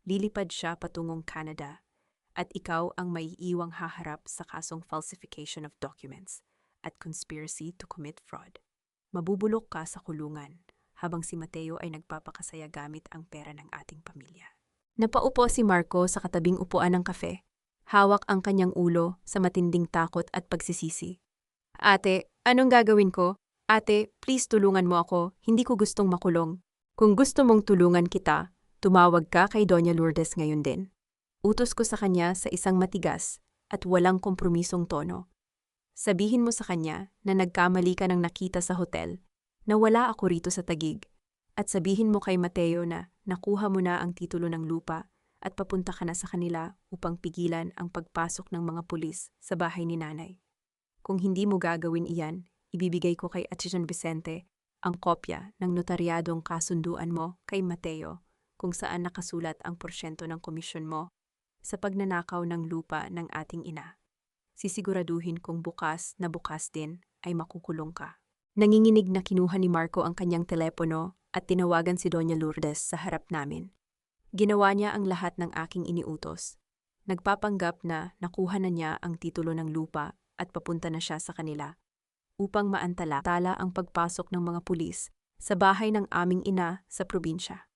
lilipad siya patungong Canada. At ikaw ang maiiwang haharap sa kasong falsification of documents at conspiracy to commit fraud. Mabubulok ka sa kulungan habang si Mateo ay nagpapakasaya gamit ang pera ng ating pamilya. Napaupo si Marco sa katabing upuan ng kafe. Hawak ang kanyang ulo sa matinding takot at pagsisisi. Ate, anong gagawin ko? Ate, please tulungan mo ako. Hindi ko gustong makulong. Kung gusto mong tulungan kita, tumawag ka kay Doña Lourdes ngayon din. Utos ko sa kanya sa isang matigas at walang kompromisong tono. Sabihin mo sa kanya na nagkamali ka ng nakita sa hotel, na wala ako rito sa Taguig, at sabihin mo kay Mateo na nakuha mo na ang titulo ng lupa at papunta ka na sa kanila upang pigilan ang pagpasok ng mga pulis sa bahay ni Nanay. Kung hindi mo gagawin iyan, ibibigay ko kay Atchison Vicente ang kopya ng notaryadong kasunduan mo kay Mateo kung saan nakasulat ang porsyento ng komisyon mo sa pagnanakaw ng lupa ng ating ina. Sisiguraduhin kong bukas na bukas din ay makukulong ka. Nanginginig na kinuha ni Marco ang kanyang telepono at tinawagan si Doña Lourdes sa harap namin. Ginawa niya ang lahat ng aking iniutos. Nagpapanggap na nakuha na niya ang titulo ng lupa at papunta na siya sa kanila upang maantala ang pagpasok ng mga pulis sa bahay ng aming ina sa probinsya.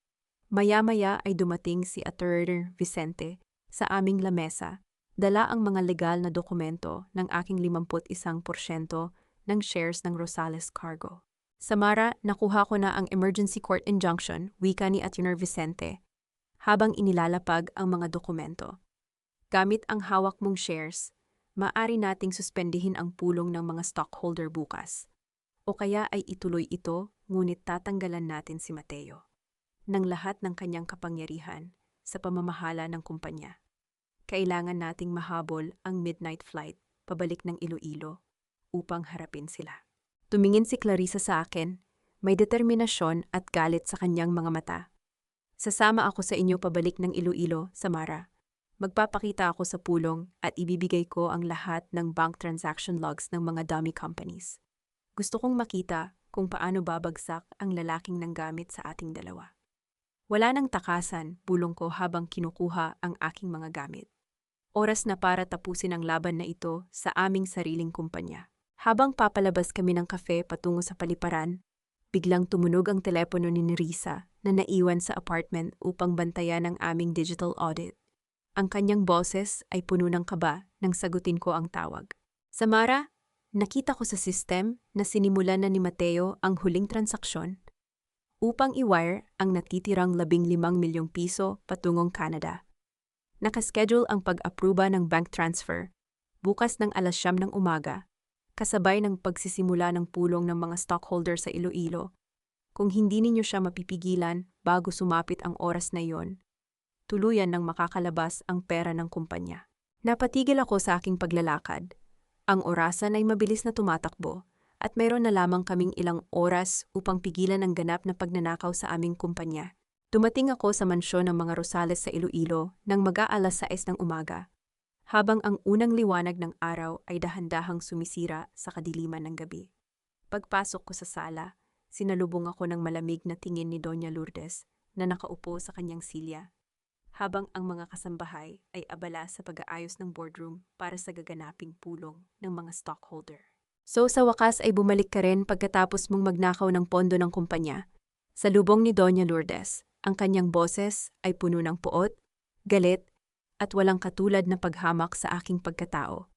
Maya-maya ay dumating si Attorney Vicente sa aming lamesa, dala ang mga legal na dokumento ng aking 51% ng shares ng Rosales Cargo. Samara, nakuha ko na ang emergency court injunction, wika ni Attorney Vicente, habang inilalapag ang mga dokumento. Gamit ang hawak mong shares, maaari nating suspendihin ang pulong ng mga stockholder bukas. O kaya ay ituloy ito, ngunit tatanggalan natin si Mateo ng lahat ng kanyang kapangyarihan sa pamamahala ng kumpanya. Kailangan nating mahabol ang midnight flight pabalik ng Iloilo upang harapin sila. Tumingin si Clarissa sa akin, may determinasyon at galit sa kanyang mga mata. Sasama ako sa inyo pabalik ng Iloilo, Samara. Magpapakita ako sa pulong at ibibigay ko ang lahat ng bank transaction logs ng mga dummy companies. Gusto kong makita kung paano babagsak ang lalaking nanggamit sa ating dalawa. Wala nang takasan, bulong ko habang kinukuha ang aking mga gamit. Oras na para tapusin ang laban na ito sa aming sariling kumpanya. Habang papalabas kami ng kafe patungo sa paliparan, biglang tumunog ang telepono ni Nerissa na naiwan sa apartment upang bantayan ang aming digital audit. Ang kanyang boses ay puno ng kaba nang sagutin ko ang tawag. Samara, nakita ko sa system na sinimulan na ni Mateo ang huling transaksyon upang i-wire ang natitirang 15 milyong piso patungong Canada. Nakaschedule ang pag-aproba ng bank transfer bukas ng 9:00 ng umaga, kasabay ng pagsisimula ng pulong ng mga stockholder sa Iloilo. Kung hindi ninyo siya mapipigilan bago sumapit ang oras na iyon, tuluyan nang makakalabas ang pera ng kumpanya. Napatigil ako sa aking paglalakad. Ang orasan ay mabilis na tumatakbo at mayroon na lamang kaming ilang oras upang pigilan ang ganap na pagnanakaw sa aming kumpanya. Dumating ako sa mansyon ng mga Rosales sa Iloilo nang mag-aalas 6 ng umaga, habang ang unang liwanag ng araw ay dahan-dahang sumisira sa kadiliman ng gabi. Pagpasok ko sa sala, sinalubong ako ng malamig na tingin ni Doña Lourdes na nakaupo sa kanyang silya, habang ang mga kasambahay ay abala sa pag-aayos ng boardroom para sa gaganaping pulong ng mga stockholder. So sa wakas ay bumalik ka rin pagkatapos mong magnakaw ng pondo ng kumpanya. Sa lubong ni Doña Lourdes, ang kanyang boses ay puno ng puot, galit, at walang katulad na paghamak sa aking pagkatao.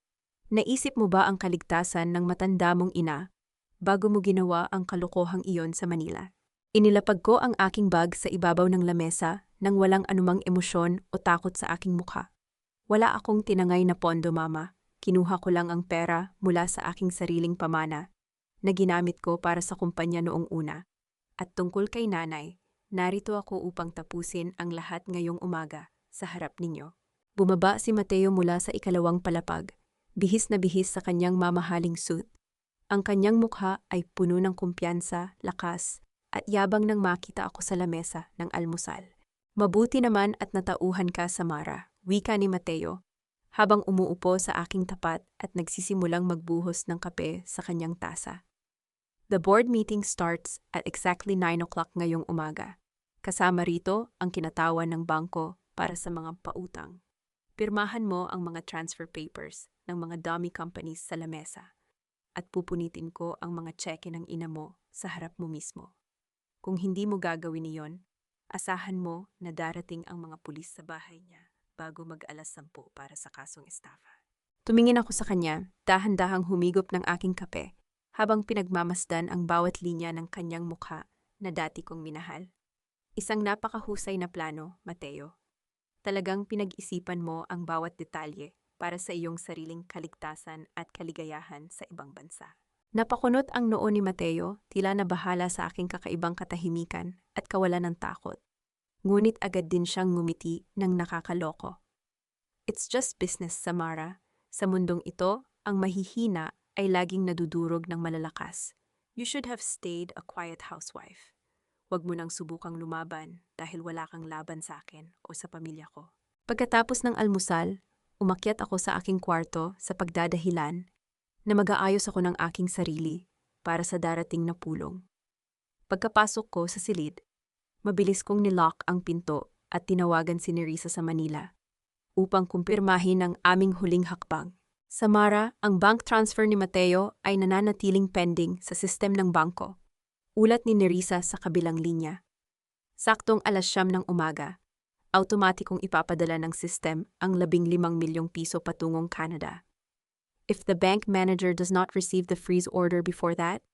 Naisip mo ba ang kaligtasan ng matanda mong ina bago mo ginawa ang kalokohang iyon sa Manila? Inilapag ko ang aking bag sa ibabaw ng lamesa nang walang anumang emosyon o takot sa aking mukha. Wala akong tinangay na pondo, Mama. Kinuha ko lang ang pera mula sa aking sariling pamana na ginamit ko para sa kumpanya noong una. At tungkol kay Nanay, narito ako upang tapusin ang lahat ngayong umaga sa harap ninyo. Bumaba si Mateo mula sa ikalawang palapag, bihis na bihis sa kanyang mamahaling suit. Ang kanyang mukha ay puno ng kumpiyansa, lakas, at yabang nang makita ako sa lamesa ng almusal. Mabuti naman at natauhan ka, Samara, wika ni Mateo, habang umuupo sa aking tapat at nagsisimulang magbuhos ng kape sa kanyang tasa. The board meeting starts at exactly 9 o'clock ngayong umaga. Kasama rito ang kinatawan ng bangko para sa mga pautang. Pirmahan mo ang mga transfer papers ng mga dummy companies sa lamesa at pupunitin ko ang mga tseke ng ina mo sa harap mo mismo. Kung hindi mo gagawin iyon, asahan mo na darating ang mga pulis sa bahay niya bago mag-alas 10 para sa kasong estafa. Tumingin ako sa kanya, dahan-dahang humigop ng aking kape, habang pinagmamasdan ang bawat linya ng kanyang mukha na dati kong minahal. Isang napakahusay na plano, Mateo. Talagang pinag-isipan mo ang bawat detalye para sa iyong sariling kaligtasan at kaligayahan sa ibang bansa. Napakunot ang noo ni Mateo, tila nabahala sa aking kakaibang katahimikan at kawalan ng takot. Ngunit agad din siyang ngumiti ng nakakaloko. It's just business, Samara. Sa mundong ito, ang mahihina ay laging nadudurog ng malalakas. You should have stayed a quiet housewife. Huwag mo nang subukang lumaban dahil wala kang laban sa akin o sa pamilya ko. Pagkatapos ng almusal, umakyat ako sa aking kwarto sa pagdadahilan na mag-aayos ako ng aking sarili para sa darating na pulong. Pagkapasok ko sa silid, mabilis kong nilock ang pinto at tinawagan si Nerissa sa Manila upang kumpirmahin ang aming huling hakbang. Samara, ang bank transfer ni Mateo ay nananatiling pending sa sistem ng bangko. Ulat ni Nerissa sa kabilang linya. Saktong 9:00 ng umaga, automatikong ipapadala ng sistem ang 15 milyong piso patungong Canada. If the bank manager does not receive the freeze order before that,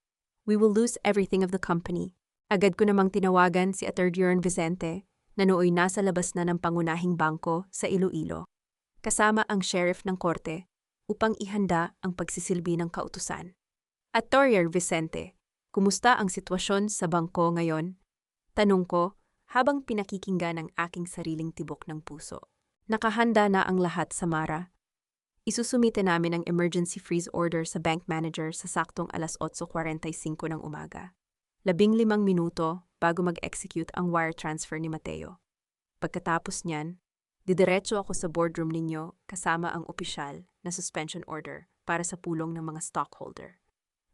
we will lose everything of the company. Agad ko namang tinawagan si Attorney Vicente na nooy nasa labas na ng pangunahing bangko sa Iloilo, kasama ang sheriff ng korte upang ihanda ang pagsisilbi ng kautusan. Attorney Vicente, kumusta ang sitwasyon sa bangko ngayon? Tanong ko habang pinakikinggan ang aking sariling tibok ng puso. Nakahanda na ang lahat, Samara. Isusumite namin ang emergency freeze order sa bank manager sa saktong 8:45 ng umaga. 15 minuto bago mag-execute ang wire transfer ni Mateo. Pagkatapos niyan, didiretso ako sa boardroom ninyo kasama ang opisyal na suspension order para sa pulong ng mga stockholder.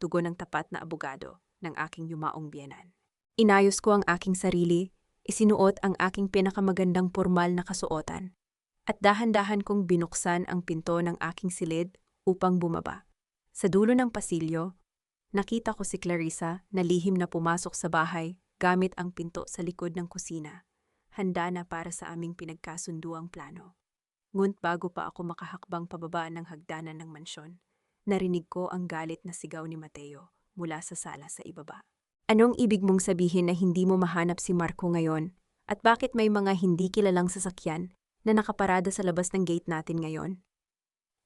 Tugon ng tapat na abogado ng aking yumaong biyenan. Inayos ko ang aking sarili, Isinuot ang aking pinakamagandang pormal na kasuotan. At dahan-dahan kong binuksan ang pinto ng aking silid upang bumaba. Sa dulo ng pasilyo, nakita ko si Clarissa na lihim na pumasok sa bahay gamit ang pinto sa likod ng kusina, handa na para sa aming pinagkasunduang plano. Ngunit bago pa ako makahakbang pababa ng hagdanan ng mansyon, narinig ko ang galit na sigaw ni Mateo mula sa sala sa ibaba. Anong ibig mong sabihin na hindi mo mahanap si Marco ngayon? At bakit may mga hindi kilalang sasakyan na nakaparada sa labas ng gate natin ngayon?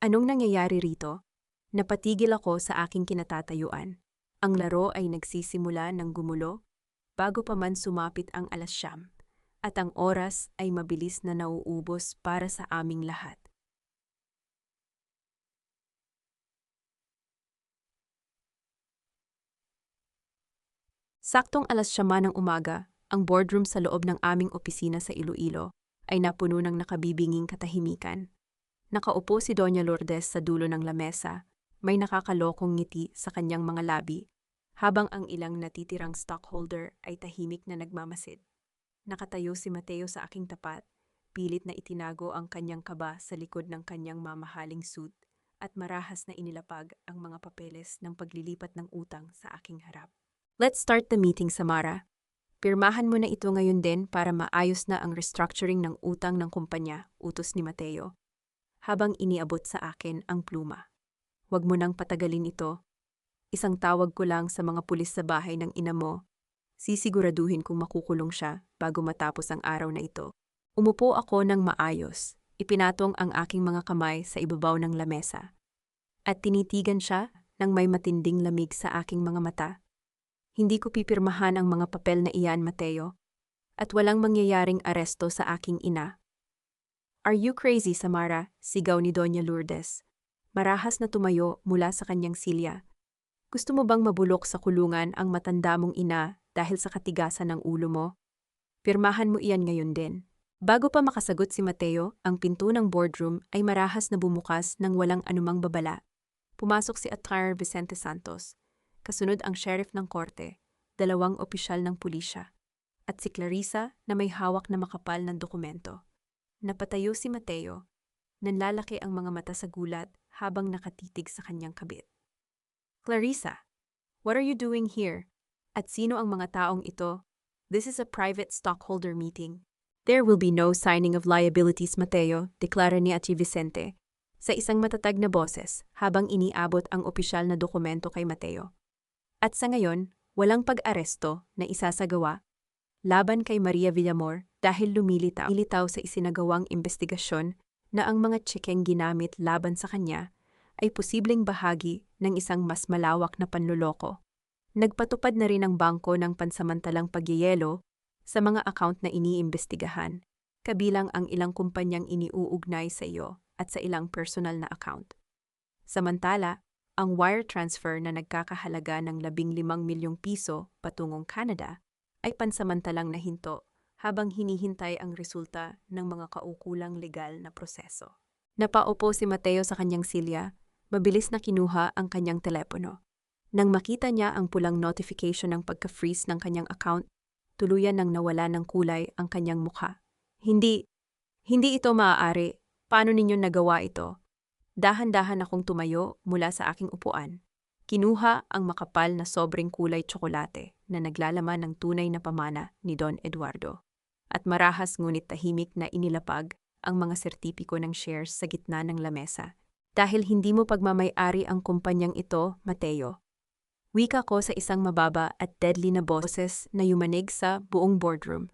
Anong nangyayari rito? Napatigil ako sa aking kinatatayuan. Ang laro ay nagsisimula ng gumulo bago pa man sumapit ang 9:00, at ang oras ay mabilis na nauubos para sa aming lahat. Saktong 9:00 ng umaga, ang boardroom sa loob ng aming opisina sa Iloilo ay napuno ng nakabibinging katahimikan. Nakaupo si Doña Lourdes sa dulo ng lamesa, may nakakalokong ngiti sa kanyang mga labi, habang ang ilang natitirang stockholder ay tahimik na nagmamasid. Nakatayo si Mateo sa aking tapat, pilit na itinago ang kanyang kaba sa likod ng kanyang mamahaling suit at marahas na inilapag ang mga papeles ng paglilipat ng utang sa aking harap. Let's start the meeting, Samara. Pirmahan mo na ito ngayon din para maayos na ang restructuring ng utang ng kumpanya, utos ni Mateo, habang iniabot sa akin ang pluma. Huwag mo nang patagalin ito. Isang tawag ko lang sa mga pulis sa bahay ng ina mo. Sisiguraduhin kung makukulong siya bago matapos ang araw na ito. Umupo ako ng maayos, ipinatong ang aking mga kamay sa ibabaw ng lamesa. At tinitigan siya nang may matinding lamig sa aking mga mata. Hindi ko pipirmahan ang mga papel na iyan, Mateo. At walang mangyayaring aresto sa aking ina. Are you crazy, Samara? Sigaw ni Doña Lourdes. Marahas na tumayo mula sa kanyang silya. Gusto mo bang mabulok sa kulungan ang matanda mong ina dahil sa katigasan ng ulo mo? Pirmahan mo iyan ngayon din. Bago pa makasagot si Mateo, ang pinto ng boardroom ay marahas na bumukas ng walang anumang babala. Pumasok si Attorney Vicente Santos. Kasunod ang sheriff ng korte, 2 opisyal ng pulisya, at si Clarissa na may hawak na makapal ng dokumento. Napatayo si Mateo. Nanlalaki ang mga mata sa gulat habang nakatitig sa kanyang kabit. Clarissa, what are you doing here? At sino ang mga taong ito? This is a private stockholder meeting. There will be no signing of liabilities, Mateo, deklara ni Ati Vicente, sa isang matatag na boses habang iniabot ang opisyal na dokumento kay Mateo. At sa ngayon, walang pag-aresto na isasagawa laban kay Maria Villamor dahil lumilitaw sa isinagawang investigasyon na ang mga tsekeng ginamit laban sa kanya ay posibleng bahagi ng isang mas malawak na panloloko. Nagpatupad na rin ang bangko ng pansamantalang pagyeyelo sa mga account na iniimbestigahan, kabilang ang ilang kumpanyang iniuugnay sa iyo at sa ilang personal na account. Samantala, ang wire transfer na nagkakahalaga ng 15 milyong piso patungong Canada ay pansamantalang nahinto habang hinihintay ang resulta ng mga kaukulang legal na proseso. Napaupo si Mateo sa kanyang silya, mabilis na kinuha ang kanyang telepono. Nang makita niya ang pulang notification ng pagka-freeze ng kanyang account, tuluyan nang nawala ng kulay ang kanyang mukha. Hindi ito maaari. Paano ninyo nagawa ito? Dahan-dahan akong tumayo mula sa aking upuan. Kinuha ang makapal na sobrang kulay tsokolate na naglalaman ng tunay na pamana ni Don Eduardo. At marahas ngunit tahimik na inilapag ang mga sertipiko ng shares sa gitna ng lamesa. Dahil hindi mo pagmamay-ari ang kumpanyang ito, Mateo. Wika ko sa isang mababa at deadly na boses na yumanig sa buong boardroom.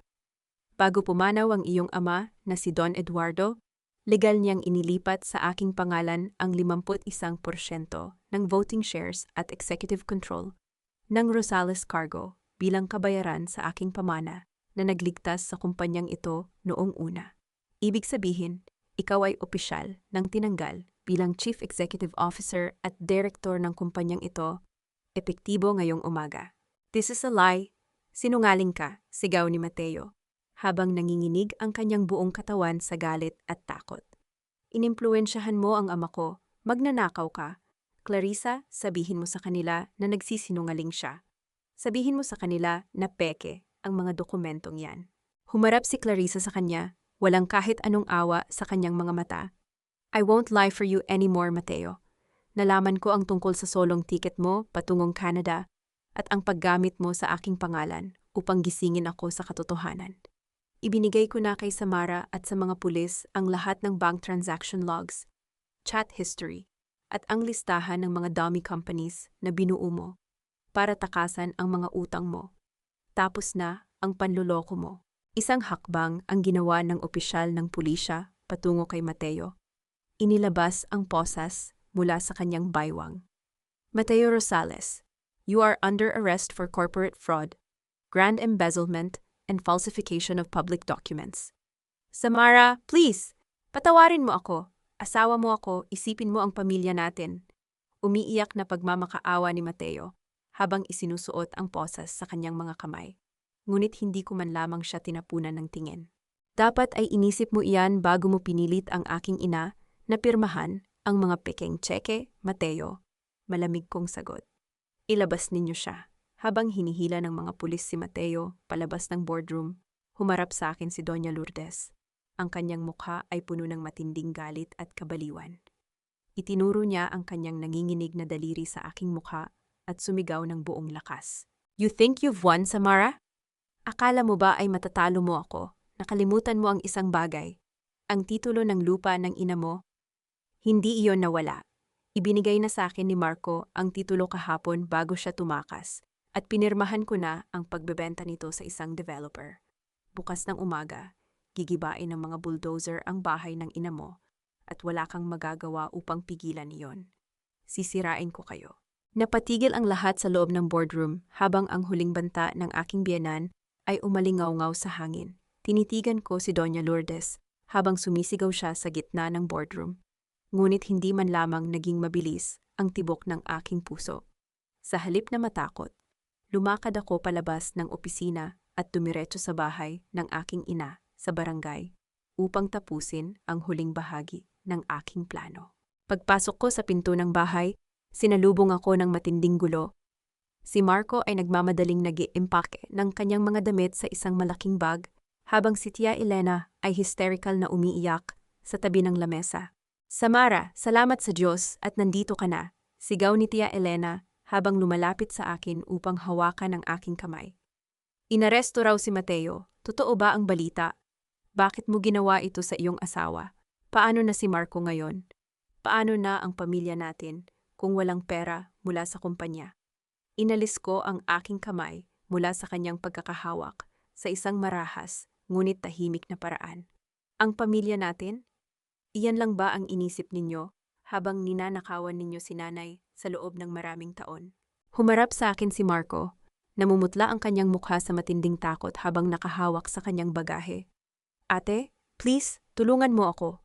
Bago pumanaw ang iyong ama na si Don Eduardo, legal niyang inilipat sa aking pangalan ang 51% ng voting shares at executive control ng Rosales Cargo bilang kabayaran sa aking pamana na nagligtas sa kumpanyang ito noong una. Ibig sabihin, ikaw ay opisyal ng tinanggal bilang Chief Executive Officer at Director ng kumpanyang ito, epektibo ngayong umaga. This is a lie. Sinungaling ka, sigaw ni Mateo, habang nanginginig ang kanyang buong katawan sa galit at takot. Inimpluwensyahan mo ang ama ko, magnanakaw ka. Clarissa, sabihin mo sa kanila na nagsisinungaling siya. Sabihin mo sa kanila na peke ang mga dokumentong yan. Humarap si Clarissa sa kanya, walang kahit anong awa sa kanyang mga mata. I won't lie for you anymore, Mateo. Nalaman ko ang tungkol sa solong ticket mo patungong Canada at ang paggamit mo sa aking pangalan upang gisingin ako sa katotohanan. Ibinigay ko na kay Samara at sa mga pulis ang lahat ng bank transaction logs, chat history, at ang listahan ng mga dummy companies na binuo mo para takasan ang mga utang mo. Tapos na ang panluloko mo. Isang hakbang ang ginawa ng opisyal ng pulisya patungo kay Mateo. Inilabas ang posas mula sa kanyang baywang. Mateo Rosales, you are under arrest for corporate fraud, grand embezzlement, and falsification of public documents. Samara, please, patawarin mo ako. Asawa mo ako, isipin mo ang pamilya natin. Umiiyak na pagmamakaawa ni Mateo habang isinusuot ang posas sa kanyang mga kamay. Ngunit hindi ko man lamang siya tinapunan ng tingin. Dapat ay inisip mo iyan bago mo pinilit ang aking ina na pirmahan ang mga pekeng tseke, Mateo. Malamig kong sagot. Ilabas ninyo siya. Habang hinihila ng mga pulis si Mateo palabas ng boardroom, humarap sa akin si Doña Lourdes. Ang kanyang mukha ay puno ng matinding galit at kabaliwan. Itinuro niya ang kanyang nanginginig na daliri sa aking mukha at sumigaw ng buong lakas. You think you've won, Samara? Akala mo ba ay matatalo mo ako? Nakalimutan mo ang isang bagay. Ang titulo ng lupa ng ina mo? Hindi iyon nawala. Ibinigay na sa akin ni Marco ang titulo kahapon bago siya tumakas at pinirmahan ko na ang pagbebenta nito sa isang developer. Bukas ng umaga, gigibain ng mga bulldozer ang bahay ng ina mo at wala kang magagawa upang pigilan iyon. Sisirain ko kayo. Napatigil ang lahat sa loob ng boardroom habang ang huling banta ng aking biyenan ay umalingaw-ngaw sa hangin. Tinitigan ko si Doña Lourdes habang sumisigaw siya sa gitna ng boardroom. Ngunit hindi man lamang naging mabilis ang tibok ng aking puso. Sa halip na matakot, lumakad ako palabas ng opisina at dumiretso sa bahay ng aking ina sa barangay upang tapusin ang huling bahagi ng aking plano. Pagpasok ko sa pinto ng bahay, sinalubong ako ng matinding gulo. Si Marco ay nagmamadaling nag-iimpake ng kanyang mga damit sa isang malaking bag, habang si Tia Elena ay hysterical na umiiyak sa tabi ng lamesa. Samara, salamat sa Diyos at nandito ka na, sigaw ni Tia Elena habang lumalapit sa akin upang hawakan ang aking kamay. Inaresto raw si Mateo. Totoo ba ang balita? Bakit mo ginawa ito sa iyong asawa? Paano na si Marco ngayon? Paano na ang pamilya natin kung walang pera mula sa kumpanya? Inalis ko ang aking kamay mula sa kanyang pagkakahawak sa isang marahas ngunit tahimik na paraan. Ang pamilya natin? Iyan lang ba ang inisip ninyo habang ninanakawan ninyo si nanay sa loob ng maraming taon? Humarap sa akin si Marco. Namumutla ang kanyang mukha sa matinding takot habang nakahawak sa kanyang bagahe. Ate, please, tulungan mo ako.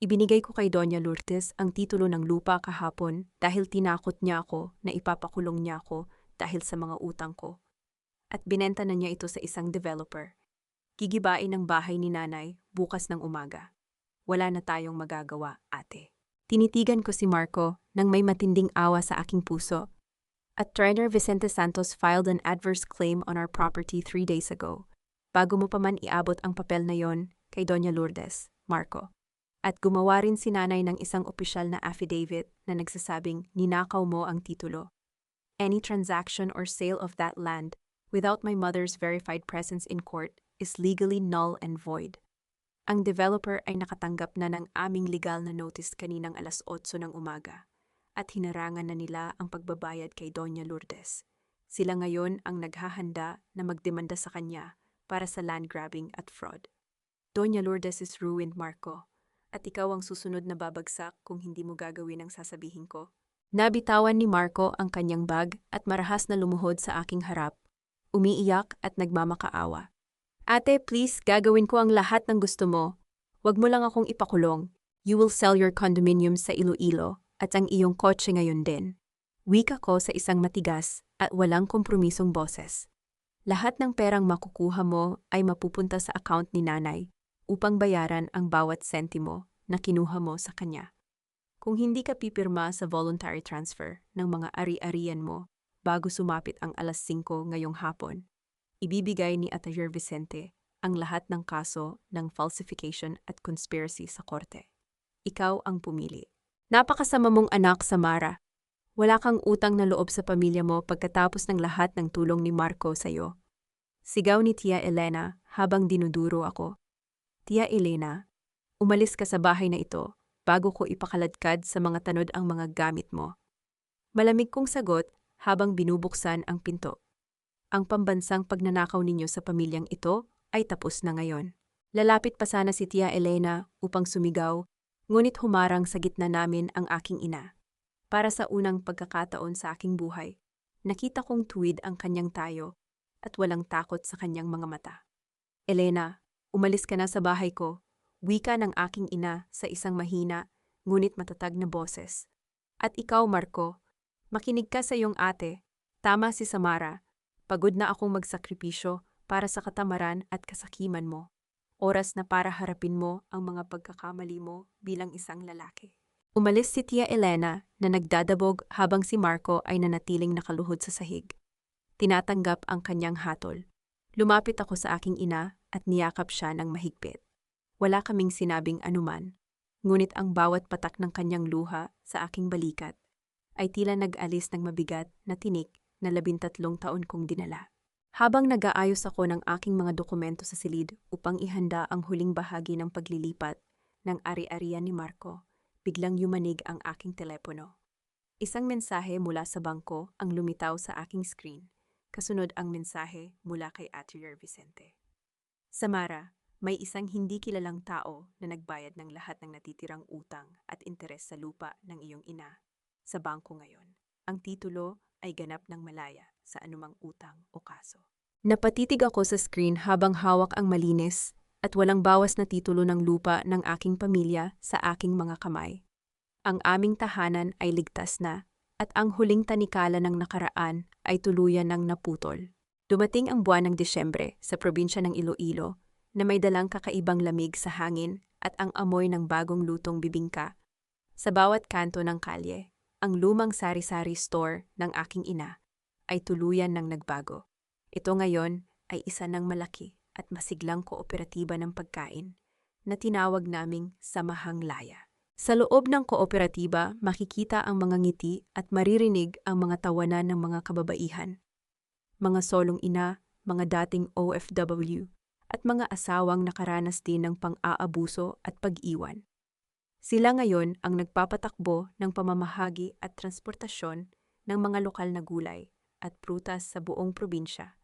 Ibinigay ko kay Doña Lourdes ang titulo ng lupa kahapon dahil tinakot niya ako na ipapakulong niya ako dahil sa mga utang ko. At binenta na niya ito sa isang developer. Gigibain ang bahay ni nanay bukas ng umaga. Wala na tayong magagawa, ate. Tinitigan ko si Marco nang may matinding awa sa aking puso. At Trainer Vicente Santos filed an adverse claim on our property 3 days ago. Bago mo pa man iabot ang papel na yon kay Doña Lourdes, Marco. At gumawa rin si nanay ng isang opisyal na affidavit na nagsasabing ninakaw mo ang titulo. Any transaction or sale of that land without my mother's verified presence in court is legally null and void. Ang developer ay nakatanggap na ng aming legal na notice kaninang 8:00 ng umaga at hinarangan na nila ang pagbabayad kay Doña Lourdes. Sila ngayon ang naghahanda na magdemanda sa kanya para sa land grabbing at fraud. Doña Lourdes is ruined, Marco. At ikaw ang susunod na babagsak kung hindi mo gagawin ang sasabihin ko. Nabitawan ni Marco ang kanyang bag at marahas na lumuhod sa aking harap. Umiiyak at nagmamakaawa. Ate, please, gagawin ko ang lahat ng gusto mo. Huwag mo lang akong ipakulong. You will sell your condominium sa Iloilo at ang iyong kotse ngayon din. Wika ko sa isang matigas at walang kompromisong boses. Lahat ng perang makukuha mo ay mapupunta sa account ni nanay upang bayaran ang bawat sentimo na kinuha mo sa kanya. Kung hindi ka pipirma sa voluntary transfer ng mga ari-arian mo bago sumapit ang 5:00 ngayong hapon, ibibigay ni Atayer Vicente ang lahat ng kaso ng falsification at conspiracy sa korte. Ikaw ang pumili. Napakasama mong anak, Samara. Wala kang utang na loob sa pamilya mo pagkatapos ng lahat ng tulong ni Marco sa'yo. Sigaw ni Tia Elena habang dinuduro ako. Tia Elena, umalis ka sa bahay na ito bago ko ipakaladkad sa mga tanod ang mga gamit mo. Malamig kong sagot habang binubuksan ang pinto. Ang pambansang pagnanakaw ninyo sa pamilyang ito ay tapos na ngayon. Lalapit pa sana si Tia Elena upang sumigaw, ngunit humarang sa gitna namin ang aking ina. Para sa unang pagkakataon sa aking buhay, nakita kong tuwid ang kanyang tayo at walang takot sa kanyang mga mata. Elena, umalis ka na sa bahay ko, wika ng aking ina sa isang mahina ngunit matatag na boses. At ikaw, Marco, makinig ka sa iyong ate, tama si Samara, pagod na akong magsakripisyo para sa katamaran at kasakiman mo. Oras na para harapin mo ang mga pagkakamali mo bilang isang lalaki. Umalis si Tia Elena na nagdadabog habang si Marco ay nanatiling nakaluhod sa sahig. Tinatanggap ang kanyang hatol. Lumapit ako sa aking ina at niyakap siya ng mahigpit. Wala kaming sinabing anuman, ngunit ang bawat patak ng kanyang luha sa aking balikat ay tila nag-alis ng mabigat na tinik na 13 taon kong dinala. Habang nag-aayos ako ng aking mga dokumento sa silid upang ihanda ang huling bahagi ng paglilipat ng ari-arian ni Marco, biglang yumanig ang aking telepono. Isang mensahe mula sa bangko ang lumitaw sa aking screen, kasunod ang mensahe mula kay Atelier Vicente. Samara, may isang hindi kilalang tao na nagbayad ng lahat ng natitirang utang at interes sa lupa ng iyong ina sa bangko ngayon. Ang titulo ay ganap ng malaya sa anumang utang o kaso. Napatitig ako sa screen habang hawak ang malinis at walang bawas na titulo ng lupa ng aking pamilya sa aking mga kamay. Ang aming tahanan ay ligtas na at ang huling tanikala ng nakaraan ay tuluyan ng naputol. Dumating ang buwan ng Disyembre sa probinsya ng Iloilo na may dalang kakaibang lamig sa hangin at ang amoy ng bagong lutong bibingka. Sa bawat kanto ng kalye, ang lumang sari-sari store ng aking ina ay tuluyan ng nagbago. Ito ngayon ay isa ng malaki at masiglang kooperatiba ng pagkain na tinawag naming Samahang Laya. Sa loob ng kooperatiba, makikita ang mga ngiti at maririnig ang mga tawanan ng mga kababaihan. Mga solong ina, mga dating OFW, at mga asawang nakaranas din ng pang-aabuso at pag-iwan. Sila ngayon ang nagpapatakbo ng pamamahagi at transportasyon ng mga lokal na gulay at prutas sa buong probinsya,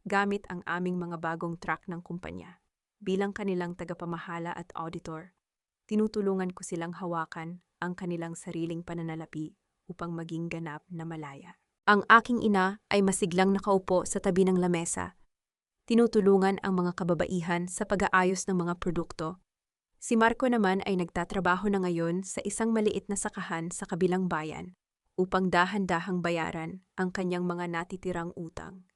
gamit ang aming mga bagong truck ng kumpanya. Bilang kanilang tagapamahala at auditor, tinutulungan ko silang hawakan ang kanilang sariling pananalapi upang maging ganap na malaya. Ang aking ina ay masiglang nakaupo sa tabi ng lamesa. Tinutulungan ang mga kababaihan sa pag-aayos ng mga produkto. Si Marco naman ay nagtatrabaho na ngayon sa isang maliit na sakahan sa kabilang bayan upang dahan-dahang bayaran ang kanyang mga natitirang utang.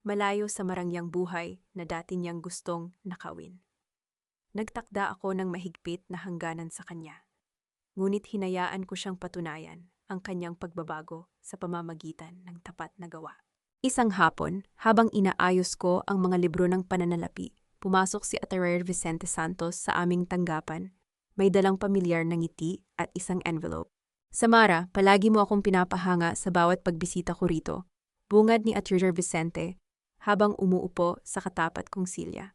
Malayo sa marangyang buhay na dati niyang gustong nakawin. Nagtakda ako ng mahigpit na hangganan sa kanya. Ngunit hinayaan ko siyang patunayan ang kanyang pagbabago sa pamamagitan ng tapat na gawa. Isang hapon, habang inaayos ko ang mga libro ng pananalapi, pumasok si Atelier Vicente Santos sa aming tanggapan. May dalang pamilyar na ngiti at isang envelope. Samara, palagi mo akong pinapahanga sa bawat pagbisita ko rito. Bungad ni Atelier Vicente habang umuupo sa katapat kong silya.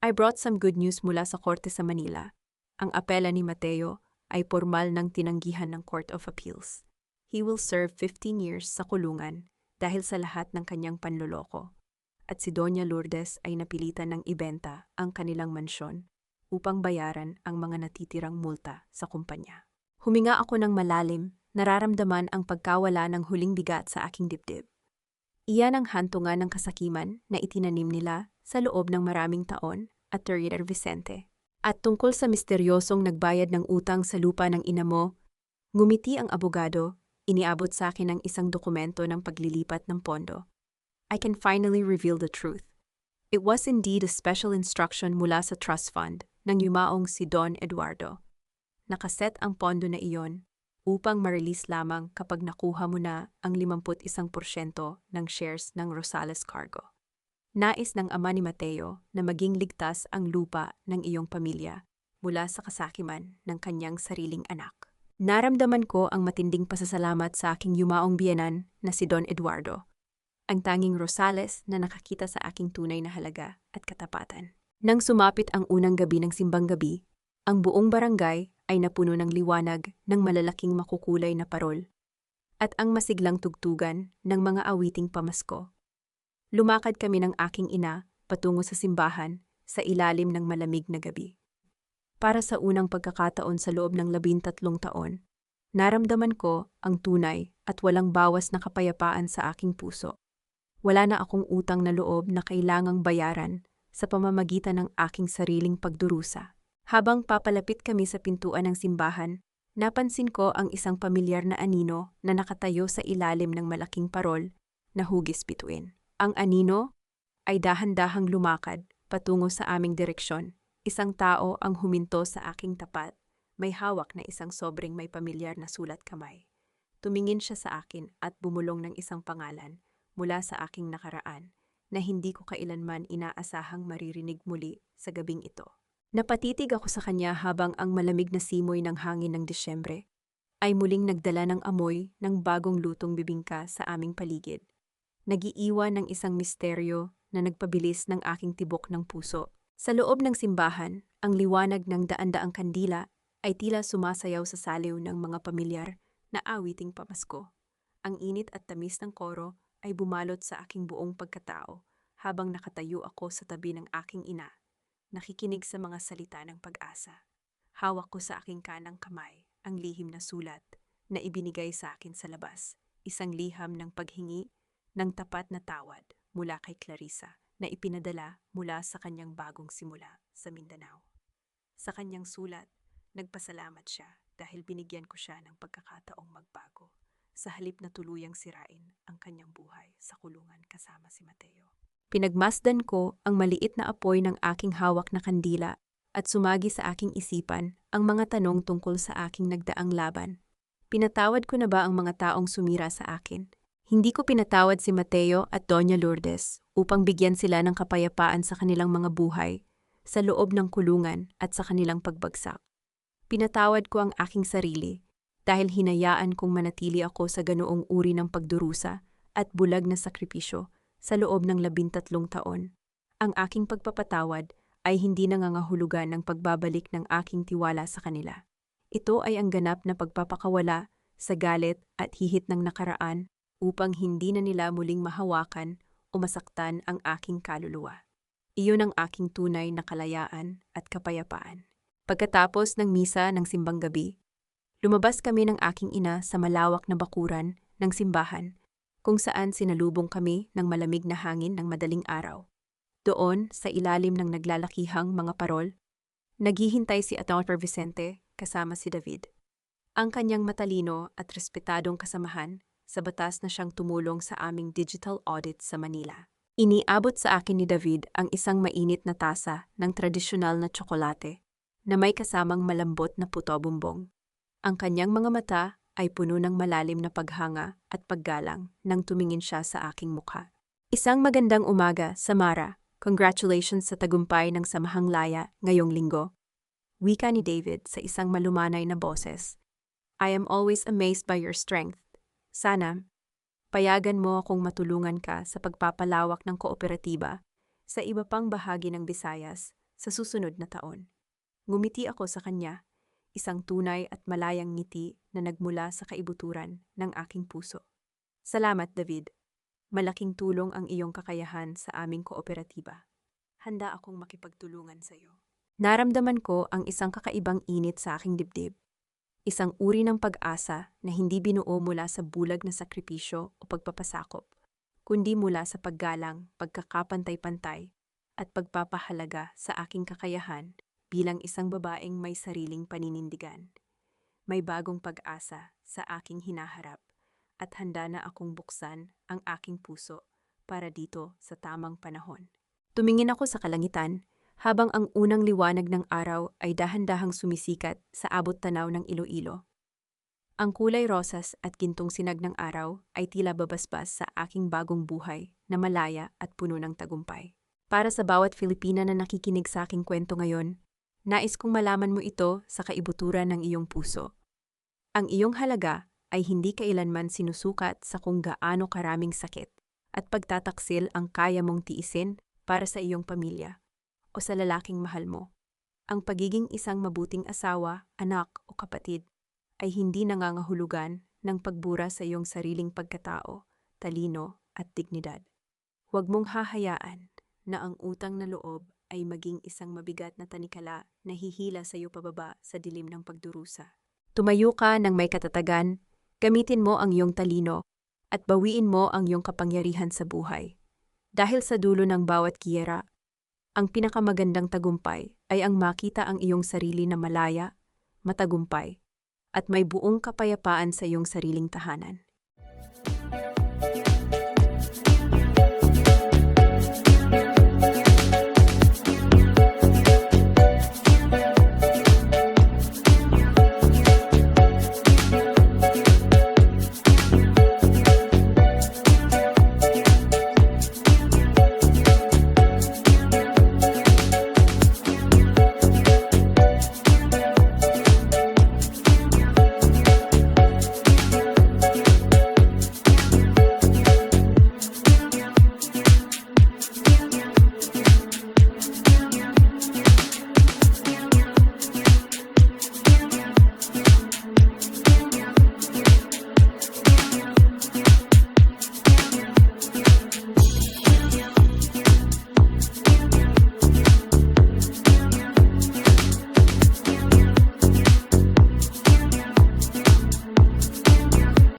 I brought some good news mula sa korte sa Manila. Ang apela ni Mateo ay formal ng tinanggihan ng Court of Appeals. He will serve 15 years sa kulungan dahil sa lahat ng kanyang panloloko. At si Doña Lourdes ay napilitan ng ibenta ang kanilang mansyon upang bayaran ang mga natitirang multa sa kumpanya. Huminga ako ng malalim, nararamdaman ang pagkawala ng huling bigat sa aking dibdib. Iyan ang hantungan ng kasakiman na itinanim nila sa loob ng maraming taon at Atelier Vicente. At tungkol sa misteryosong nagbayad ng utang sa lupa ng ina mo, ngumiti ang abogado, iniabot sa akin ang isang dokumento ng paglilipat ng pondo. I can finally reveal the truth. It was indeed a special instruction mula sa trust fund ng yumaong si Don Eduardo. Nakaset ang pondo na iyon upang ma-release lamang kapag nakuha mo na ang 51% ng shares ng Rosales Cargo. Nais ng ama ni Mateo na maging ligtas ang lupa ng iyong pamilya mula sa kasakiman ng kanyang sariling anak. Naramdaman ko ang matinding pasasalamat sa aking yumaong biyenan na si Don Eduardo, ang tanging Rosales na nakakita sa aking tunay na halaga at katapatan. Nang sumapit ang unang gabi ng simbang gabi, ang buong barangay ay napuno ng liwanag ng malalaking makukulay na parol at ang masiglang tugtugan ng mga awiting pamasko. Lumakad kami ng aking ina patungo sa simbahan sa ilalim ng malamig na gabi. Para sa unang pagkakataon sa loob ng 13 taon, naramdaman ko ang tunay at walang bawas na kapayapaan sa aking puso. Wala na akong utang na loob na kailangang bayaran sa pamamagitan ng aking sariling pagdurusa. Habang papalapit kami sa pintuan ng simbahan, napansin ko ang isang pamilyar na anino na nakatayo sa ilalim ng malaking parol na hugis bituin. Ang anino ay dahan-dahang lumakad patungo sa aming direksyon. Isang tao ang huminto sa aking tapat, may hawak na isang sobreng may pamilyar na sulat kamay. Tumingin siya sa akin at bumulong ng isang pangalan mula sa aking nakaraan na hindi ko kailanman inaasahang maririnig muli sa gabing ito. Napatitig ako sa kanya habang ang malamig na simoy ng hangin ng Disyembre ay muling nagdala ng amoy ng bagong lutong bibingka sa aming paligid. Nagiiwan ng isang misteryo na nagpabilis ng aking tibok ng puso. Sa loob ng simbahan, ang liwanag ng daan-daang kandila ay tila sumasayaw sa saliw ng mga pamilyar na awiting pamasko. Ang init at tamis ng koro ay bumalot sa aking buong pagkatao habang nakatayo ako sa tabi ng aking ina, nakikinig sa mga salita ng pag-asa. Hawak ko sa aking kanang kamay ang lihim na sulat na ibinigay sa akin sa labas, isang liham ng paghingi ng tapat na tawad mula kay Clarissa na ipinadala mula sa kanyang bagong simula sa Mindanao. Sa kanyang sulat, nagpasalamat siya dahil binigyan ko siya ng pagkakataong magbago sa halip na tuluyang sirain ang kanyang buhay sa kulungan kasama si Mateo. Pinagmasdan ko ang maliit na apoy ng aking hawak na kandila at sumagi sa aking isipan ang mga tanong tungkol sa aking nagdaang laban. Pinatawad ko na ba ang mga taong sumira sa akin? Hindi ko pinatawad si Mateo at Doña Lourdes upang bigyan sila ng kapayapaan sa kanilang mga buhay, sa loob ng kulungan at sa kanilang pagbagsak. Pinatawad ko ang aking sarili dahil hinayaan kong manatili ako sa ganoong uri ng pagdurusa at bulag na sakripisyo sa loob ng 13 taon. Ang aking pagpapatawad ay hindi nangangahulugan ng pagbabalik ng aking tiwala sa kanila. Ito ay ang ganap na pagpapakawala sa galit at hihit ng nakaraan upang hindi na nila muling mahawakan o masaktan ang aking kaluluwa. Iyon ang aking tunay na kalayaan at kapayapaan. Pagkatapos ng misa ng simbang gabi, lumabas kami ng aking ina sa malawak na bakuran ng simbahan kung saan sinalubong kami ng malamig na hangin ng madaling araw. Doon, sa ilalim ng naglalakihang mga parol, naghihintay si Atty. Vicente kasama si David, ang kanyang matalino at respetadong kasamahan sa batas na siyang tumulong sa aming digital audit sa Manila. Iniabot sa akin ni David ang isang mainit na tasa ng tradisyonal na tsokolate na may kasamang malambot na puto-bumbong. Ang kanyang mga mata ay puno ng malalim na paghanga at paggalang nang tumingin siya sa aking mukha. Isang magandang umaga, Samara. Congratulations sa tagumpay ng Samahang Laya ngayong linggo. Wika ni David sa isang malumanay na boses. I am always amazed by your strength. Sana, payagan mo akong matulungan ka sa pagpapalawak ng kooperatiba sa iba pang bahagi ng Visayas sa susunod na taon. Ngumiti ako sa kanya, isang tunay at malayang ngiti na nagmula sa kaibuturan ng aking puso. Salamat, David. Malaking tulong ang iyong kakayahan sa aming kooperatiba. Handa akong makipagtulungan sa iyo. Naramdaman ko ang isang kakaibang init sa aking dibdib. Isang uri ng pag-asa na hindi binuo mula sa bulag na sakripisyo o pagpapasakop, kundi mula sa paggalang, pagkakapantay-pantay, at pagpapahalaga sa aking kakayahan bilang isang babaeng may sariling paninindigan. May bagong pag-asa sa aking hinaharap at handa na akong buksan ang aking puso para dito sa tamang panahon. Tumingin ako sa kalangitan habang ang unang liwanag ng araw ay dahan-dahang sumisikat sa abot tanaw ng Iloilo. Ang kulay rosas at gintong sinag ng araw ay tila babasbas sa aking bagong buhay na malaya at puno ng tagumpay. Para sa bawat Filipina na nakikinig sa aking kwento ngayon, nais kong malaman mo ito sa kaibuturan ng iyong puso. Ang iyong halaga ay hindi kailanman sinusukat sa kung gaano karaming sakit at pagtataksil ang kaya mong tiisin para sa iyong pamilya o sa lalaking mahal mo. Ang pagiging isang mabuting asawa, anak o kapatid ay hindi nangangahulugan ng pagbura sa iyong sariling pagkatao, talino at dignidad. Huwag mong hahayaan na ang utang na loob ay maging isang mabigat na tanikala na hihila sa iyo pababa sa dilim ng pagdurusa. Tumayo ka ng may katatagan, gamitin mo ang iyong talino at bawiin mo ang iyong kapangyarihan sa buhay. Dahil sa dulo ng bawat giyera, ang pinakamagandang tagumpay ay ang makita ang iyong sarili na malaya, matagumpay, at may buong kapayapaan sa iyong sariling tahanan.